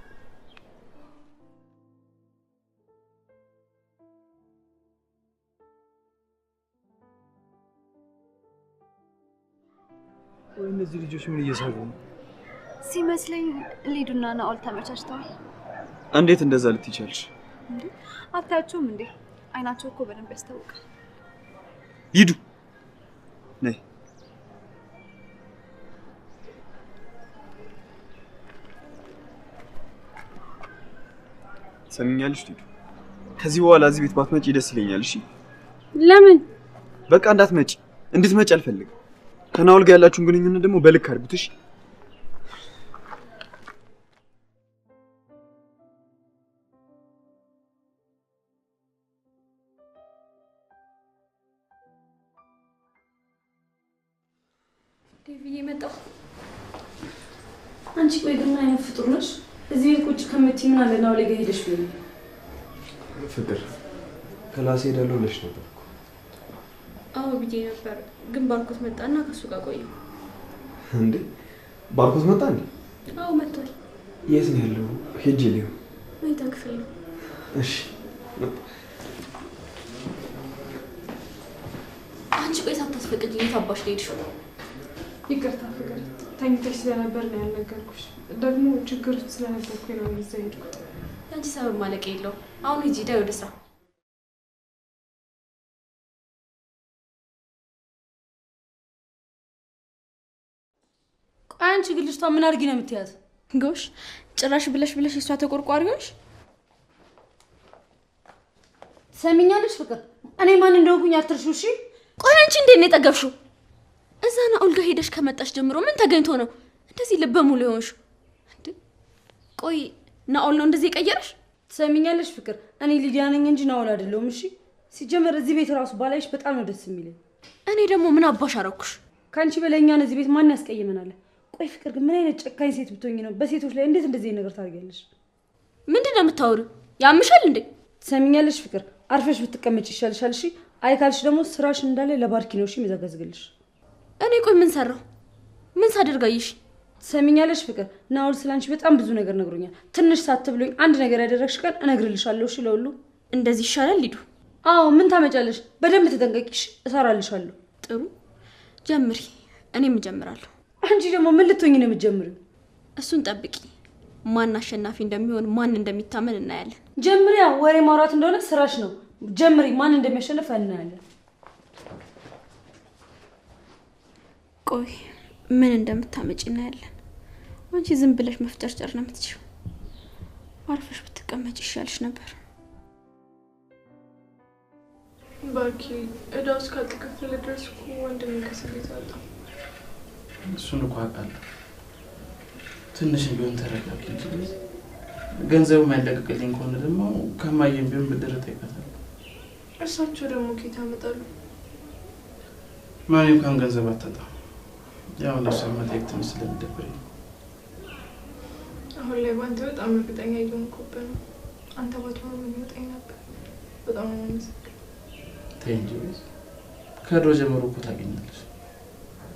ወይ እነዚህ ልጆች ምን እየሰሩ ነው? ሲመስለኝ ሊዱና ናኦል ተመቻችተዋል። እንዴት እንደዛ ልትይቻልሽ? እንዴ አታያቸውም እንዴ? አይናቸው እኮ በደንብ ያስታውቃል። ሊዱ ነይ። ሰምኛለሽ ሊዱ፣ ከዚህ በኋላ እዚህ ቤት ባትመጪ ደስ ይለኛል። እሺ? ለምን? በቃ እንዳትመጪ፣ እንድትመጪ አልፈልግም። ከናኦል ጋር ያላችሁን ግንኙነት ደግሞ በልክ አድርጉት። እሺ? ዴቪዬ መጣ። አንቺ ቆይ ግን አይነት ፍጡር ነሽ? እዚህ ቤት ቁጭ ከምትይ ምን አለ ናኦል ጋር ሄደሽ ቢሆን? ፍቅር ክላስ ሄዳለሁ ብለሽ ነበር እኮ። አዎ ብዬ ነበር፣ ግን ባርኮት መጣና ከሱ ጋር ቆየሁ። እንዴ ባርኮት መጣ እንዴ? አዎ መጥቷል። የት ነው ያለው? ሄጄ ልየው። መኝታ ክፍል ነው። እሺ። አንቺ ቆይ ሳታስፈቅጂኝ የት አባሽ ሄድሽው? ይቅርታ ፍቅር፣ ተኝተሽ ስለነበር ነው ያልነገርኩሽ። ደግሞ ችግር ስለነበርኩኝ ነው እዛ ሄድኩት። አንቺ ሰበብ ማለቅ የለውም። አሁን ሂጂ፣ ዳይ ወደ ስራ። ቆይ አንቺ ግን ልጅቷ ምን አድርጊ ነው የምትያት? ጎሽ ጭራሽ ብለሽ እሷ ተቆርቋሪ ሆንሽ። ትሰሚኛለሽ ፍቅር፣ እኔ ማን እንደሆንኩኝ አትርሹ እሺ? ቆይ አንቺ እንዴት ነው የጠገብሽው? እዛ ናኦል ጋር ሄደሽ ከመጣሽ ጀምሮ ምን ተገኝቶ ነው እንደዚህ ልበ ሙሉ የሆንሽው? እንዴ ቆይ ናኦል ነው እንደዚህ የቀየረሽ? ትሰሚኛለሽ ፍቅር፣ እኔ ሊዲያ ነኝ እንጂ ናኦል አይደለሁም እሺ? ሲጀመር እዚህ ቤት ራሱ ባላይሽ በጣም ነው ደስ የሚለኝ። እኔ ደግሞ ምን አባሽ አረኩሽ? ካንቺ በላይ እኛን እዚህ ቤት ማን ያስቀይመናል? ቆይ ፍቅር ግን ምን አይነት ጨካኝ ሴት ብትሆኚ ነው በሴቶች ላይ እንዴት እንደዚህ ነገር ታደርጊያለሽ? ምንድን ነው የምታወሪው? ያምሻል እንዴ? ትሰሚኛለሽ ፍቅር፣ አርፈሽ ብትቀመጭ ይሻልሻል እሺ? አይ ካልሽ ደግሞ ስራሽ እንዳለ ለባርኪ ነው እሺ የሚዘጋዝግልሽ። እኔ ቆይ ምን ሰራው? ምን ሳደርጋይሽ? ትሰሚኛለሽ ፍቅር፣ ናኦል ስላንቺ በጣም ብዙ ነገር ነግሮኛል። ትንሽ ሳትብሎኝ አንድ ነገር ያደረግሽ ቀን እነግርልሻለሁ እሺ? ለሁሉ እንደዚህ ይሻላል ሊዱ። አዎ ምን ታመጫለሽ? በደንብ ተጠንቀቂሽ፣ እሰራልሻለሁ። ጥሩ ጀምሪ፣ እኔም እጀምራለሁ። አንቺ ደግሞ ምን ልትሆኚ ነው የምትጀምሪው? እሱን ጠብቂ። ማን አሸናፊ እንደሚሆን ማን እንደሚታመን እናያለን። ጀምሪያ። ወሬ ማውራት እንደሆነ ስራሽ ነው። ጀምሪ፣ ማን እንደሚያሸንፍ እናያለን። ቆይ ምን እንደምታመጪ እናያለን። አንቺ ዝም ብለሽ መፍጨርጨር ነው የምትችይው። አርፈሽ ብትቀመጪ ይሻልሽ ነበር። ባርኪ እዳው እስካልተከፈለ ድረስ እኮ ወንድሜ ከእስር ቤት ወጣ። እሱን እኮ አውቃለሁ። ትንሽ ቢሆን ተረጋጊ እንጂ ገንዘቡ የማይለቀቅልኝ ከሆነ ደግሞ ከማየም ቢሆን ብድር እጠይቃታለሁ። እሳቸው ደግሞ ኬት ያመጣሉ? ማንም እንኳን ገንዘብ አታጣም። ያው ለእሷ መጠየቅ ትንሽ ስለሚደብረኝ አሁን ላይ ባንተ በጣም እርግጠኛ እየሆንኩብህ ነው። አንተ ባትሆን ምን ይወጣኝ ነበር። በጣም ነው የምመስገን። ተይ እንጂ ከድሮ ጀምሮ እኮ ታገኛለሽ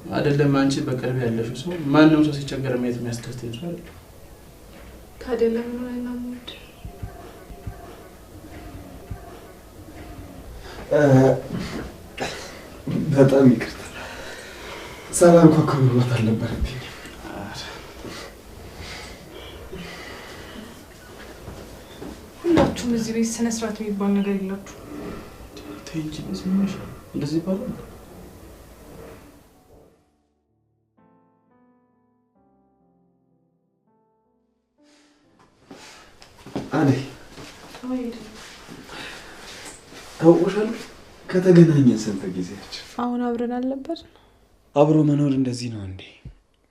አይደለም? አንቺ በቅርብ ያለሽው ሰው ማንም ሰው ሲቸገር ማየት የሚያስደስተኝ ሰው አይደል? ታዲያ ለምን ሆነ ነው ሙድ? በጣም ይቅርታ፣ ሰላም ኮኮ መግባት አልነበረብኝ። ሁላችሁም እዚህ ቤት ስነ ስርዓት የሚባል ነገር የላችሁ። ተይ እንጂ ምን እንደዚህ ይባላል? አደይ ታውቆሻል? ከተገናኘን ስንት ጊዜያችን? አሁን አብረን አልነበር? አብሮ መኖር እንደዚህ ነው እንዴ?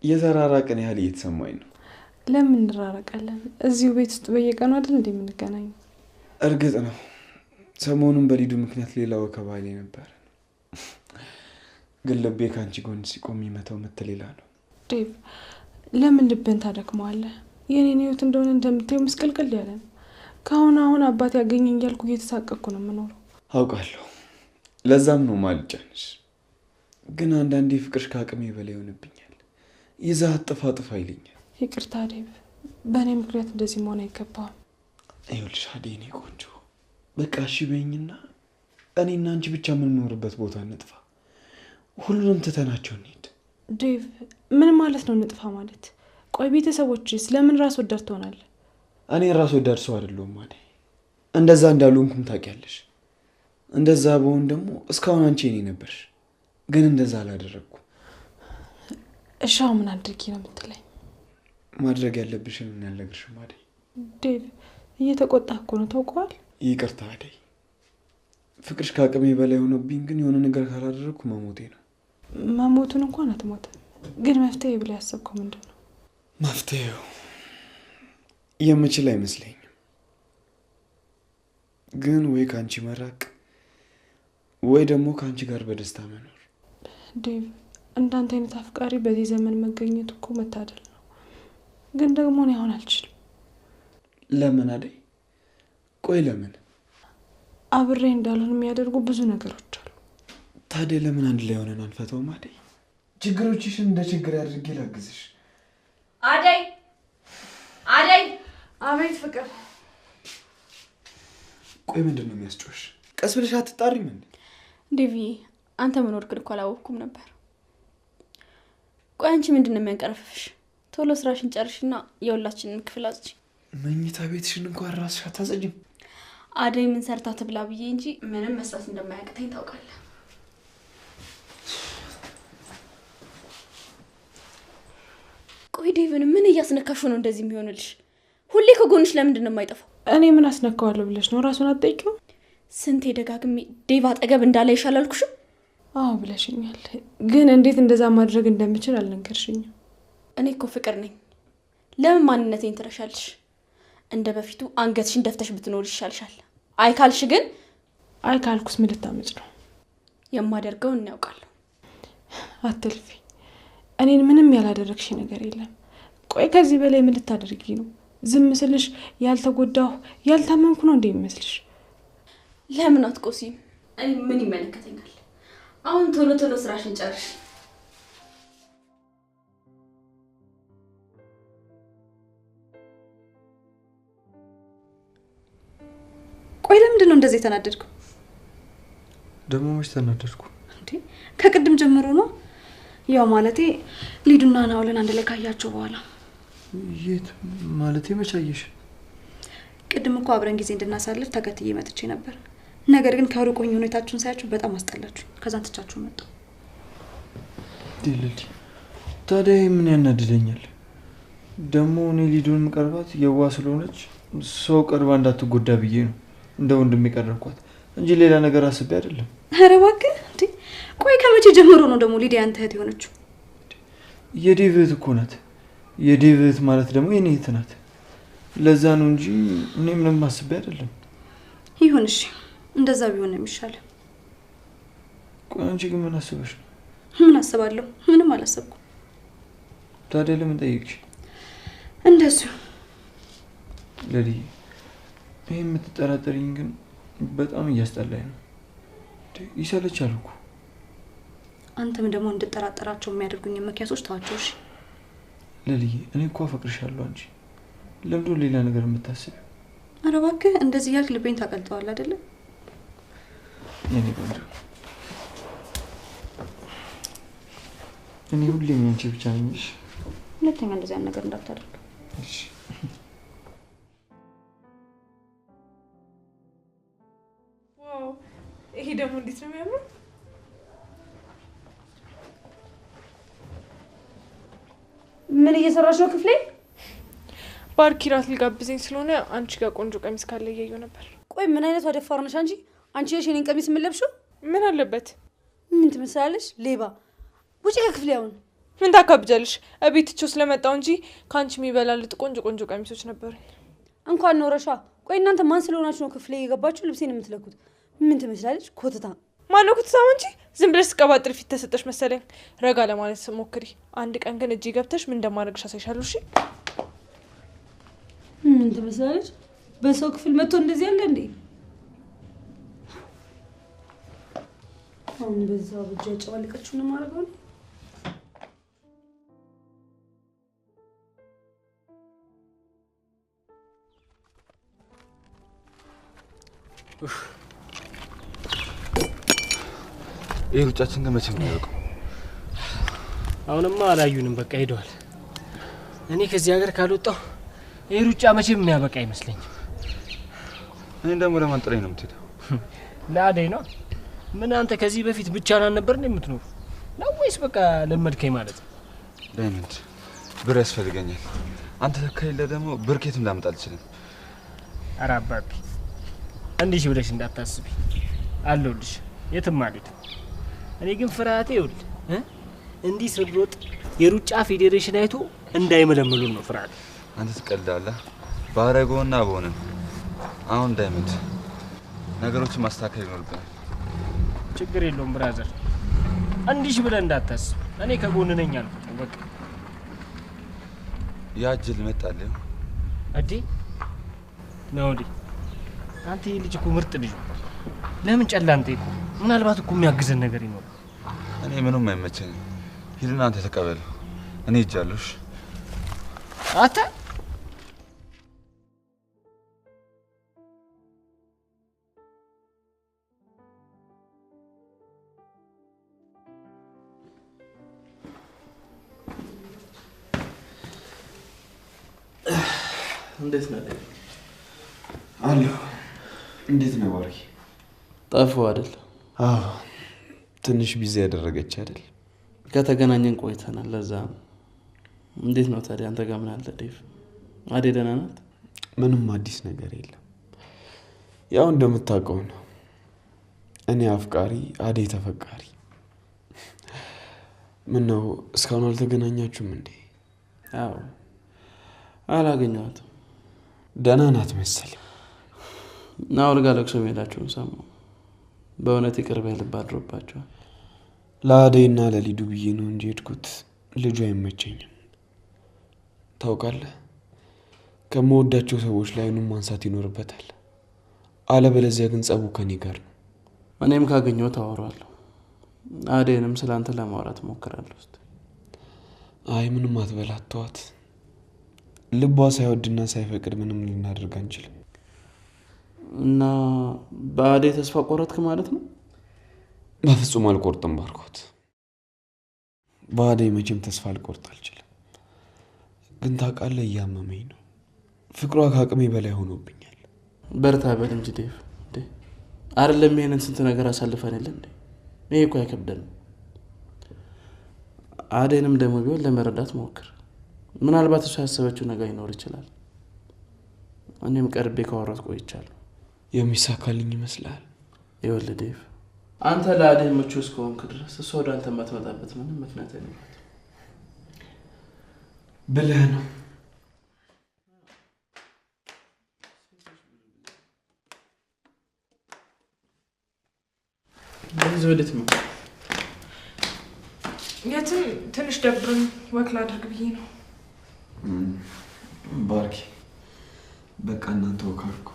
እየተራራቅን ያህል እየተሰማኝ ነው። ለምን እንራራቃለን? እዚሁ ቤት ውስጥ በየቀኑ አይደል እንዴ የምንገናኘው? እርግጥ ነው ሰሞኑን በሊዱ ምክንያት ሌላ ወከባ ላይ ነበር፣ ግን ልቤ ከአንቺ ጎን ሲቆም የሚመታው ምት ሌላ ነው። ዴቭ፣ ለምን ልብን ታደክመዋለህ? የኔን ህይወት እንደሆነ እንደምታየው መስቀልቅል ያለ ነው። ከአሁን አባት ያገኘኝ እያልኩ እየተሳቀቅኩ ነው የምኖረው። አውቃለሁ። ለዛም ነው ማልጫንሽ። ግን አንዳንዴ ፍቅርሽ ከአቅሜ በላይ ይሆንብኛል። ይዛ ጥፋ ይለኛል። ይቅርታ ዴቭ፣ በእኔ ምክንያት እንደዚህ መሆን አይገባም። ይኸውልሽ አደይ፣ እኔ ቆንጆ በቃ እሺ በይኝና እኔና አንቺ ብቻ የምንኖርበት ቦታ እንጥፋ። ሁሉንም ትተናቸው እንሂድ። ዴቭ፣ ምን ማለት ነው እንጥፋ ማለት? ቆይ ቤተሰቦችስ ለምን ራስ ወዳድ ትሆናለህ? እኔ ራስ ወዳድ ሰው አይደለሁም አደይ። እንደዛ እንዳልሆንኩም ታውቂያለሽ። እንደዛ በሆን ደግሞ እስካሁን አንቺ እኔ ነበርሽ። ግን እንደዛ አላደረግኩም። እሺ ምን አድርጊ ነው የምትለኝ? ማድረግ ያለብሽን ምን ያልነግርሽም አደይ። ዴቭ፣ እየተቆጣህ እኮ ነው ታውቀዋል። ይቅርታ አደይ፣ ፍቅርሽ ከአቅሜ በላይ ሆኖብኝ፣ ግን የሆነ ነገር ካላደረግኩ መሞቴ ነው። መሞቱን እንኳን አትሞትም። ግን መፍትሄ ብላ ያሰብከው ምንድን ነው? መፍትሄው የምችል አይመስለኝም። ግን ወይ ከአንቺ መራቅ ወይ ደግሞ ከአንቺ ጋር በደስታ መኖር። ዴቭ፣ እንዳንተ አይነት አፍቃሪ በዚህ ዘመን መገኘት እኮ መታደል ነው። ግን ደግሞ እኔ አሁን አልችልም። ለምን አደይ? ቆይ ለምን? አብሬ እንዳልሆን የሚያደርጉ ብዙ ነገሮች አሉ። ታዲያ ለምን አንድ ላይ ሆነን አንፈተውም አደይ? ችግሮችሽን እንደ ችግር አድርጌ ላግዝሽ። አደይ! አደይ! አቤት ፍቅር። ቆይ ምንድን ነው የሚያስጮሽ? ቀስ ብለሽ አትጣሪም እንዴ? ዴቪ፣ አንተ መኖር ግን እኮ አላወቅኩም ነበር። ቆይ አንቺ ምንድን ነው የሚያንቀረፍፍሽ? ቶሎ ስራሽን ጨርሽና የሁላችንን ክፍል አጽጂ። መኝታ ቤትሽን እንኳን ራስሽ አታጸጂም? አደይ ምን ሰርታ ትብላ ብዬ እንጂ ምንም መስራት እንደማያቅተኝ ታውቃለህ። ቆይ ዴቭን ምን እያስነካሽ ነው እንደዚህ የሚሆንልሽ? ሁሌ ከጎንሽ ለምንድን ነው የማይጠፋው? እኔ ምን አስነካዋለሁ ብለሽ ነው? ራሱን አትጠይቂው? ስንቴ ደጋግሜ ዴቭ አጠገብ እንዳለ ይሻል አልኩሽም? አዎ ብለሽኛል። ግን እንዴት እንደዛ ማድረግ እንደምችል አልነገርሽኝም። እኔ እኮ ፍቅር ነኝ። ለምን ማንነቴን ትረሻለሽ? እንደ በፊቱ አንገትሽን ደፍተሽ ብትኖር ይሻልሻል። አይ ካልሽ ግን አይ ካልኩስ ምን ልታመጭ ነው? የማደርገውን እናውቃለሁ። አትልፊ። እኔን ምንም ያላደረግሽ ነገር የለም። ቆይ ከዚህ በላይ ምን ልታደርጊ ነው? ዝም ስልሽ ያልተጎዳሁ ያልታመንኩ ነው እንዴ ይመስልሽ? ለምን አትቆሲም? እኔ ምን ይመለከተኛል? አሁን ቶሎ ስራሽን ጨርሽ። ቆይ ለምንድን ነው እንደዚህ ተናደድኩ? ደግሞ መች ተናደድኩ እንዴ? ከቅድም ጀምሮ ነው። ያው ማለቴ ሊዱና ናውልን አንድ ላይ ካያቸው በኋላ። የት ማለቴ? መች አየሽ? ቅድም እኮ አብረን ጊዜ እንድናሳልፍ ተከትዬ መጥቼ ነበር። ነገር ግን ከሩቅ ሆኜ ሁኔታችሁን ሳያችሁ በጣም አስጠላችሁ። ከዛን ትቻችሁ መጣሁ። ዲልዲ፣ ታዲያ ምን ያናድደኛል? ደግሞ እኔ ሊዱን መቀርባት የዋ ስለሆነች ሰው ቀርባ እንዳትጎዳ ብዬ ነው እንደ ወንድም የቀረብኳት እንጂ ሌላ ነገር አስቤ አይደለም። ኧረ እባክህ እንዴ! ቆይ ከመቼ ጀምሮ ነው ደግሞ ሊዲያ አንተ እህት የሆነችው? የዴቭ እህት እኮ ናት። የዴቭ እህት ማለት ደግሞ የኔ እህት ናት። ለዛ ነው እንጂ እኔ ምንም አስቤ አይደለም። ይሁን እሺ፣ እንደዛ ቢሆን ነው የሚሻለው። ቆይ አንቺ ግን ምን አስበሽ ነው? ምን አስባለሁ? ምንም አላሰብኩም። ታዲያ ለምን ጠይቅሽ? እንደሱ ለዲ፣ ይሄ የምትጠራጠሪኝ ግን በጣም እያስጠላኝ ነው። ይሰለቻል እኮ። አንተም ደግሞ እንድጠራጠራቸው የሚያደርጉኝ ምክንያቶች ተዋቸው እሺ። ለልዬ፣ እኔ እኮ አፈቅርሻለሁ። አንቺ ለምንድን ሌላ ነገር የምታስቢው? ኧረ እባክህ እንደዚህ ያልክ ልቤን ታቀልጠዋል አይደለ? የኔ ቆንጆ፣ እኔ ሁሌም ያንቺ ብቻ ነኝ። ሁለተኛ እንደዚህ አይነት ነገር እንዳታደርግ እሺ? ዋው! ይሄ ደግሞ እንዴት ነው የሚያምረው! ምን እየሰራሽ ነው ክፍሌ? ባርኪ ራት ሊጋብዘኝ ስለሆነ አንቺ ጋር ቆንጆ ቀሚስ ካለ እያየሁ ነበር። ቆይ ምን አይነቷ ደፋር ነሽ አንቺ? አንቺ ነሽ የኔን ቀሚስ የምትለብሺው? ምን አለበት? ምን ትመስላለሽ? ሌባ! ውጪ ከክፍሌ አሁን። ምን ታካብጃለሽ? እቤትቸው ስለመጣው እንጂ ካንቺ የሚበላልጥ ቆንጆ ቀሚሶች ነበሩኝ። እንኳን ኖረሻ። ቆይ እናንተ ማን ስለሆናችሁ ነው ክፍሌ እየገባችሁ ልብሴን የምትለኩት? ምን ትመስላለሽ? ኮተታ! ማነው ኩትሳም እንጂ ዝም ብለሽ ስቀባጥር ፊት ተሰጠሽ መሰለኝ። ረጋ ለማለት ሞክሪ። አንድ ቀን ግን እጄ ገብተሽ ምን እንደማደርግሽ አሳይሻለሁ። እሺ? ምን ትመስላለች? በሰው ክፍል መጥቶ እንደዚህ ያለ እንዴ? አሁን በዛው ብቻ ጨዋልቀችው ነው ማረጋው። ሩጫችን ግን መቼም ነው ያውቀው። አሁንማ አላዩንም፣ በቃ ሄደዋል። እኔ ከዚህ ሀገር ካልወጣሁ ይሄ ሩጫ መቼም የሚያበቃ አይመስለኝም። እኔ ደግሞ ለማን ጥለኝ ነው የምትሄደው? ለአደይ ነው። ምን አንተ ከዚህ በፊት ብቻህን አልነበርን የምትኖር ነው ወይስ በቃ ለመድከኝ ማለት ነው? ዳይመንድ ብር ያስፈልገኛል። አንተ ከሌለ ደግሞ ብር ከየትም ላመጣ አልችልም። ኧረ አባቢ እንዲህ ብለሽ እንዳታስቢ፣ አለሁልሽ፣ የትም አልሄድም። እኔ ግን ፍርሃቴ ይኸውልህ እንዲህ ስንሮጥ የሩጫ ፌዴሬሽን አይቶ እንዳይመለምሉን ነው ፍርሃቴ። አንተ ትቀልዳለህ። ባረገውና በሆነ አሁን ዳይመንድ ነገሮችን ማስተካከል ይኖርብናል። ችግር የለውም ብራዘር፣ እንዲህ ብለህ እንዳታስብ፣ እኔ ከጎን ነኝ አልኩት። በቃ ያ ጅል መጣልህ አዲ ነው ዲ አንተ ልጅ እኮ ምርጥ ልጅ ነው። ለምን ጨላንተ እኮ ምናልባት እኮ የሚያግዘን ነገር ይኖር። እኔ ምንም አይመቸኝም። ሂድና አንተ ተቀበል፣ እኔ እጃለሁሽ። አታ እንዴት ነህ? አለሁ። እንዴት ነው ባርኪ? ጠፋ አይደል? አዎ፣ ትንሽ ቢዚ ያደረገች አይደል? ከተገናኘን ቆይተናል፣ ለዛ ነው። እንዴት ነው ታዲያ አንተ ጋር ምን አለ ዴቭ? አደይ ደህና ናት? ምንም አዲስ ነገር የለም። ያው እንደምታውቀው ነው። እኔ አፍቃሪ፣ አደይ ተፈቃሪ። ምን ነው እስካሁን አልተገናኛችሁም እንዴ? አዎ፣ አላገኘኋትም። ደህና ናት መሰለኝ። ናውል ጋር ለቅሶ መሄዳቸውን ሰማሁ። በእውነት ይቅርብ ልብ አድሮባቸዋል። ለአደይና ለሊዱ ብዬ ነው እንጂ ሄድኩት። ልጁ አይመቸኝም። ታውቃለህ፣ ከመወዳቸው ሰዎች ላይ አይኑን ማንሳት ይኖርበታል። አለበለዚያ ግን ጸቡ ከኔ ጋር ነው። እኔም ካገኘው ታወራለሁ። አደይንም ስላንተ ለማውራት ሞክራለሁ። አይ ምንም አትበላት፣ ተዋት። ልቧ ሳይወድና ሳይፈቅድ ምንም ልናደርግ አንችልም። እና በአደይ ተስፋ ቆረጥክ ማለት ነው? በፍጹም አልቆርጥም ባርኮት። በአደይ መቼም ተስፋ ልቆርጥ አልችልም። ግን ታውቃለህ፣ እያመመኝ ነው። ፍቅሯ ከአቅሜ በላይ ሆኖብኛል። በርታ በል እንጂ ዴቭ። አይደለም ይሄንን ስንት ነገር አሳልፈን የለ እንዴ? ይሄ እኮ አይከብደንም። አደይንም ደግሞ ቢሆን ለመረዳት ሞክር። ምናልባት እሷ ያሰበችው ነገር ይኖር ይችላል። እኔም ቀርቤ ካወራት ቆይቻለሁ። የሚሳካልኝ ይመስላል? ይኸውልህ ዴቭ፣ አንተ ለአደይ ምቹ እስከሆንክ ድረስ እሷ ወደ አንተ የማትመጣበት ምንም ምክንያት አይኖራትም ብለህ ነው? በዚህ ወዴት ነው? የትም ትንሽ ደብሮኝ ወክ ላድርግ ብዬ ነው። ባርኪ፣ በቃ እናንተ ወክ አድርጉ፣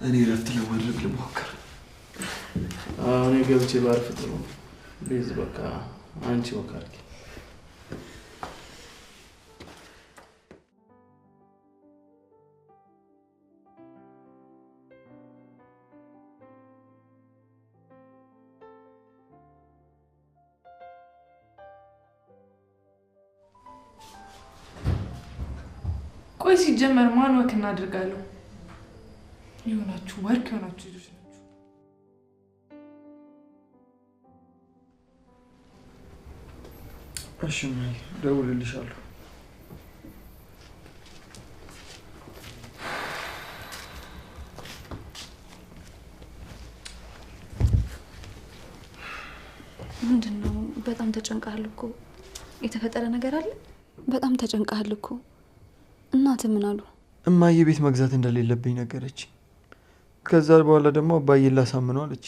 እኔ እረፍት ለማድረግ ልሞክር። እኔ ገብቼ ባርፍ ጥሩ ነው። ቤዝ በቃ አንቺ ወክ አድርጊ። ቆይ ሲጀመር ማን ወክ እናድርጋለሁ? የሆናችሁ ወርክ የሆናችሁ ልጆች ናችሁ። እሺ ማይ ደውልልሻለሁ። ምንድነው? በጣም ተጨንቀሃል እኮ። የተፈጠረ ነገር አለ? በጣም ተጨንቀሃል እኮ። እናት ምን አሉ? እማዬ ቤት መግዛት እንደሌለብኝ ነገረች። ከዛ በኋላ ደግሞ አባዬ ላሳምነው አለች።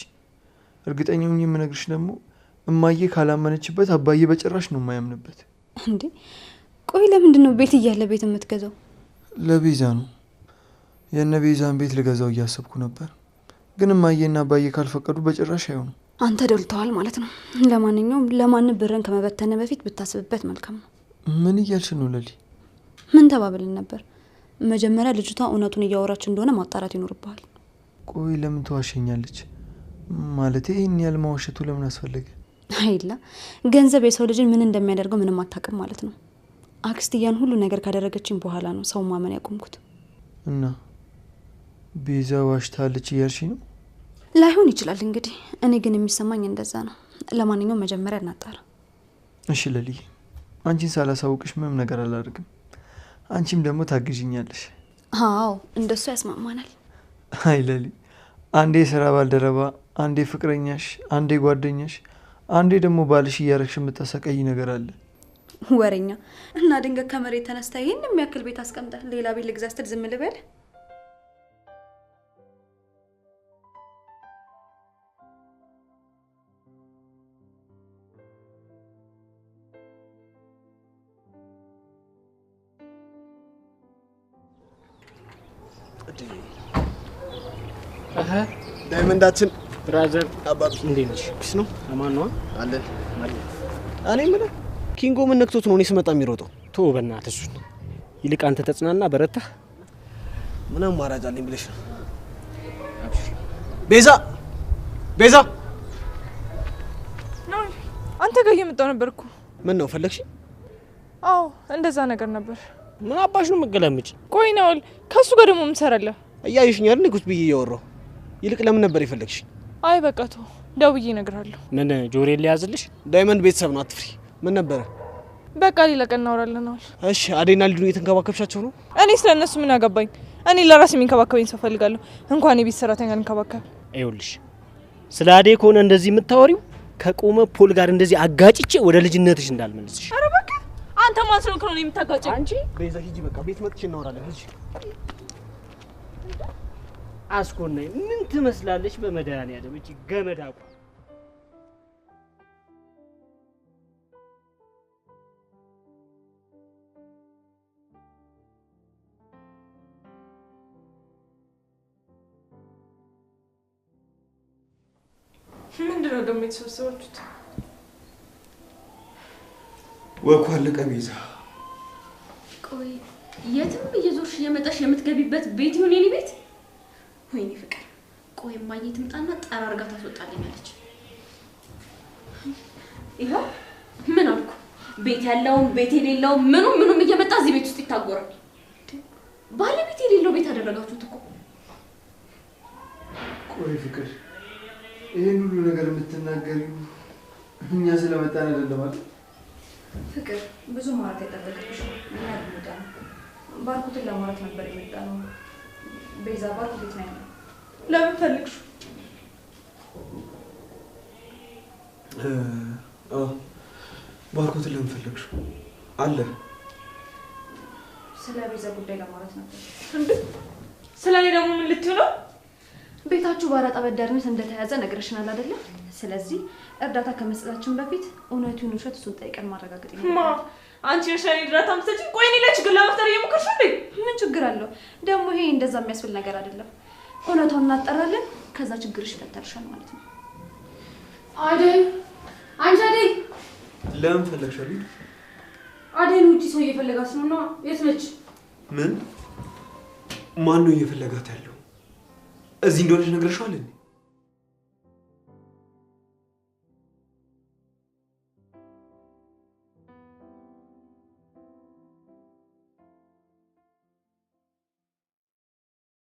እርግጠኛ ነኝ የምነግርሽ ደግሞ እማዬ ካላመነችበት አባዬ በጭራሽ ነው የማያምንበት። እንዴ ቆይ ለምንድን ነው ቤት እያለ ቤት የምትገዛው? ለቤዛ ነው። የነቤዛን ቤት ልገዛው እያሰብኩ ነበር፣ ግን እማዬና አባዬ ካልፈቀዱ በጭራሽ አይሆንም። አንተ ደልተዋል ማለት ነው። ለማንኛውም ለማንም ብርን ከመበተነ በፊት ብታስብበት መልካም ነው። ምን እያልሽ ነው ለሊ? ምን ተባብልን ነበር? መጀመሪያ ልጅቷ እውነቱን እያወራች እንደሆነ ማጣራት ይኖርብሃል። ቆይ ለምን ተዋሸኛለች? ማለት ይህን ያህል ማዋሸቱ ለምን አስፈለገ? አይላ ገንዘብ የሰው ልጅን ምን እንደሚያደርገው ምንም አታውቅም ማለት ነው። አክስትያን ሁሉ ነገር ካደረገችኝ በኋላ ነው ሰው ማመን ያቆምኩት። እና ቤዛ ዋሽታለች እያልሽ ነው? ላይሆን ይችላል እንግዲህ፣ እኔ ግን የሚሰማኝ እንደዛ ነው። ለማንኛውም መጀመሪያ እናጣራ። እሺ ለሊ፣ አንቺን ሳላሳውቅሽ ምንም ነገር አላደርግም። አንቺም ደግሞ ታግዥኛለሽ። አዎ እንደሱ ያስማማናል። አይ ለሊ፣ አንዴ ስራ ባልደረባ፣ አንዴ ፍቅረኛሽ፣ አንዴ ጓደኛሽ፣ አንዴ ደግሞ ባልሽ እያረግሽ የምታሰቃይ ነገር አለ። ወሬኛ እና ድንገት ከመሬት ተነስታ ይህን የሚያክል ቤት አስቀምጣ ሌላ ቤት ልግዛ ስትል ዝም ልበል? ዳይመንዳችን ብራዘር አባቢ እንዴት ነሽ? ፒስ ነው? አማን ነው አለ። እኔ የምልህ ኪንጎ ምን ነክቶት ነው እኔ ስመጣ የሚሮጠው? ቶ በእናትህ እሱን ይልቅ አንተ ተጽናና፣ በረታ። ምን አማራጭ አለኝ ብለሽ ነው? ቤዛ ቤዛ፣ አንተ ጋር እየመጣሁ ነበር እኮ። ምን ነው ፈለግሽ? አዎ እንደዛ ነገር ነበር። ምን አባሽ ነው መገለምጭ? ቆይ ነው ከሱ ጋር ደግሞ ምን ሰራለህ? እያየሽኝ አይደል? ቁጭ ብዬ እያወራሁ። ይልቅ ለምን ነበር የፈለግሽ? አይ በቃ ተው፣ ደውዬ እነግርሃለሁ። ምን ጆሬ ሊያዝልሽ? ዳይመንድ ቤተሰብ ነው፣ አትፍሪ። ምን ነበረ? በቃ ሌላ ቀን እናወራለን። እሺ አዴና ልጁን እየተንከባከብሻቸው ነው? እኔ ስለነሱ ምን አገባኝ? እኔ ለራሴ የሚንከባከበኝ ሰው ፈልጋለሁ፣ እንኳን የቤት ሰራተኛ ልንከባከብ። ይኸውልሽ ስለ አዴ ከሆነ እንደዚህ የምታወሪው ከቆመ ፖል ጋር እንደዚህ አጋጭቼ ወደ ልጅነትሽ እንዳልመልስሽ። ኧረ በቃ አንተ ማን ስለሆንክ ነው የምታጋጨኝ? አንቺ ቤዛ ሂጂ፣ በቃ ቤት መጥቼ እናወራለን። ሂጂ። አስኮናይ ምን ትመስላለች? በመድኃኒዓለም እቺ ገመድ አቋ ምንድነው ደግሞ የተሰበሰባችሁት? ወኩ አለቀ ቤዛ። ቆይ የትም እየዞርሽ እየመጣሽ የምትገቢበት ቤት ይሁን የኔ ቤት? ወይኔ ፍቅር፣ ቆይ ማግኘት ትምጣና ጠራርጋ ታስወጣልኛለች። ይኸው ምን አልኩ? ቤት ያለውም ቤት የሌለውም ምኑም እየመጣ እዚህ ቤት ውስጥ ይታጎራል። ባለቤት የሌለው ቤት አደረጋችሁት እኮ። ቆይ ፍቅር፣ ይሄን ሁሉ ነገር የምትናገሪው እኛ ስለመጣን አይደለም አይደል? ፍቅር ብዙ ማለት አይጠበቅብሽ። እኛ ልንመጣ ነው። ባርኩትን ለማለት ነበር የመጣ ነው። ቤዛ ባርኩት የት ነው ያለው? ለምን ፈልግሽ? ባርኮትን ለምን ፈለግሽ? አለ ስለ ቤዛ ጉዳይ ለማለት ነበር። እንዴ ስለ እኔ ደግሞ ምን ልትዩ ነው? ቤታችሁ ባራጣ በዳርነት እንደተያዘ ነግረሽናል አይደለ? ስለዚህ እርዳታ ከመስጠታችን በፊት እውነቱን ውሸት እሱን ጠይቀን ማረጋገጥ ይኖርብናል። አንቺ ነሽ ለኔ እርዳታ የምትሰጪኝ? ቆይ እኔ ለችግር ለመፍጠር እየሞከርሽ እንዴ? ምን ችግር አለው? ደግሞ ይሄ እንደዛ የሚያስብል ነገር አይደለም። እውነቱን እናጠራለን፣ ከዛ ችግርሽ ይፈታልሻል ማለት ነው። አደይ አንቺ አደይ፣ ለምን ፈለግሽ? አደይን ውጪ ሰው እየፈለጋት ነውና የት ነች? ምን? ማን ነው እየፈለጋት ያለው? እዚህ እንደሆነች ነግረሽዋል እንዴ?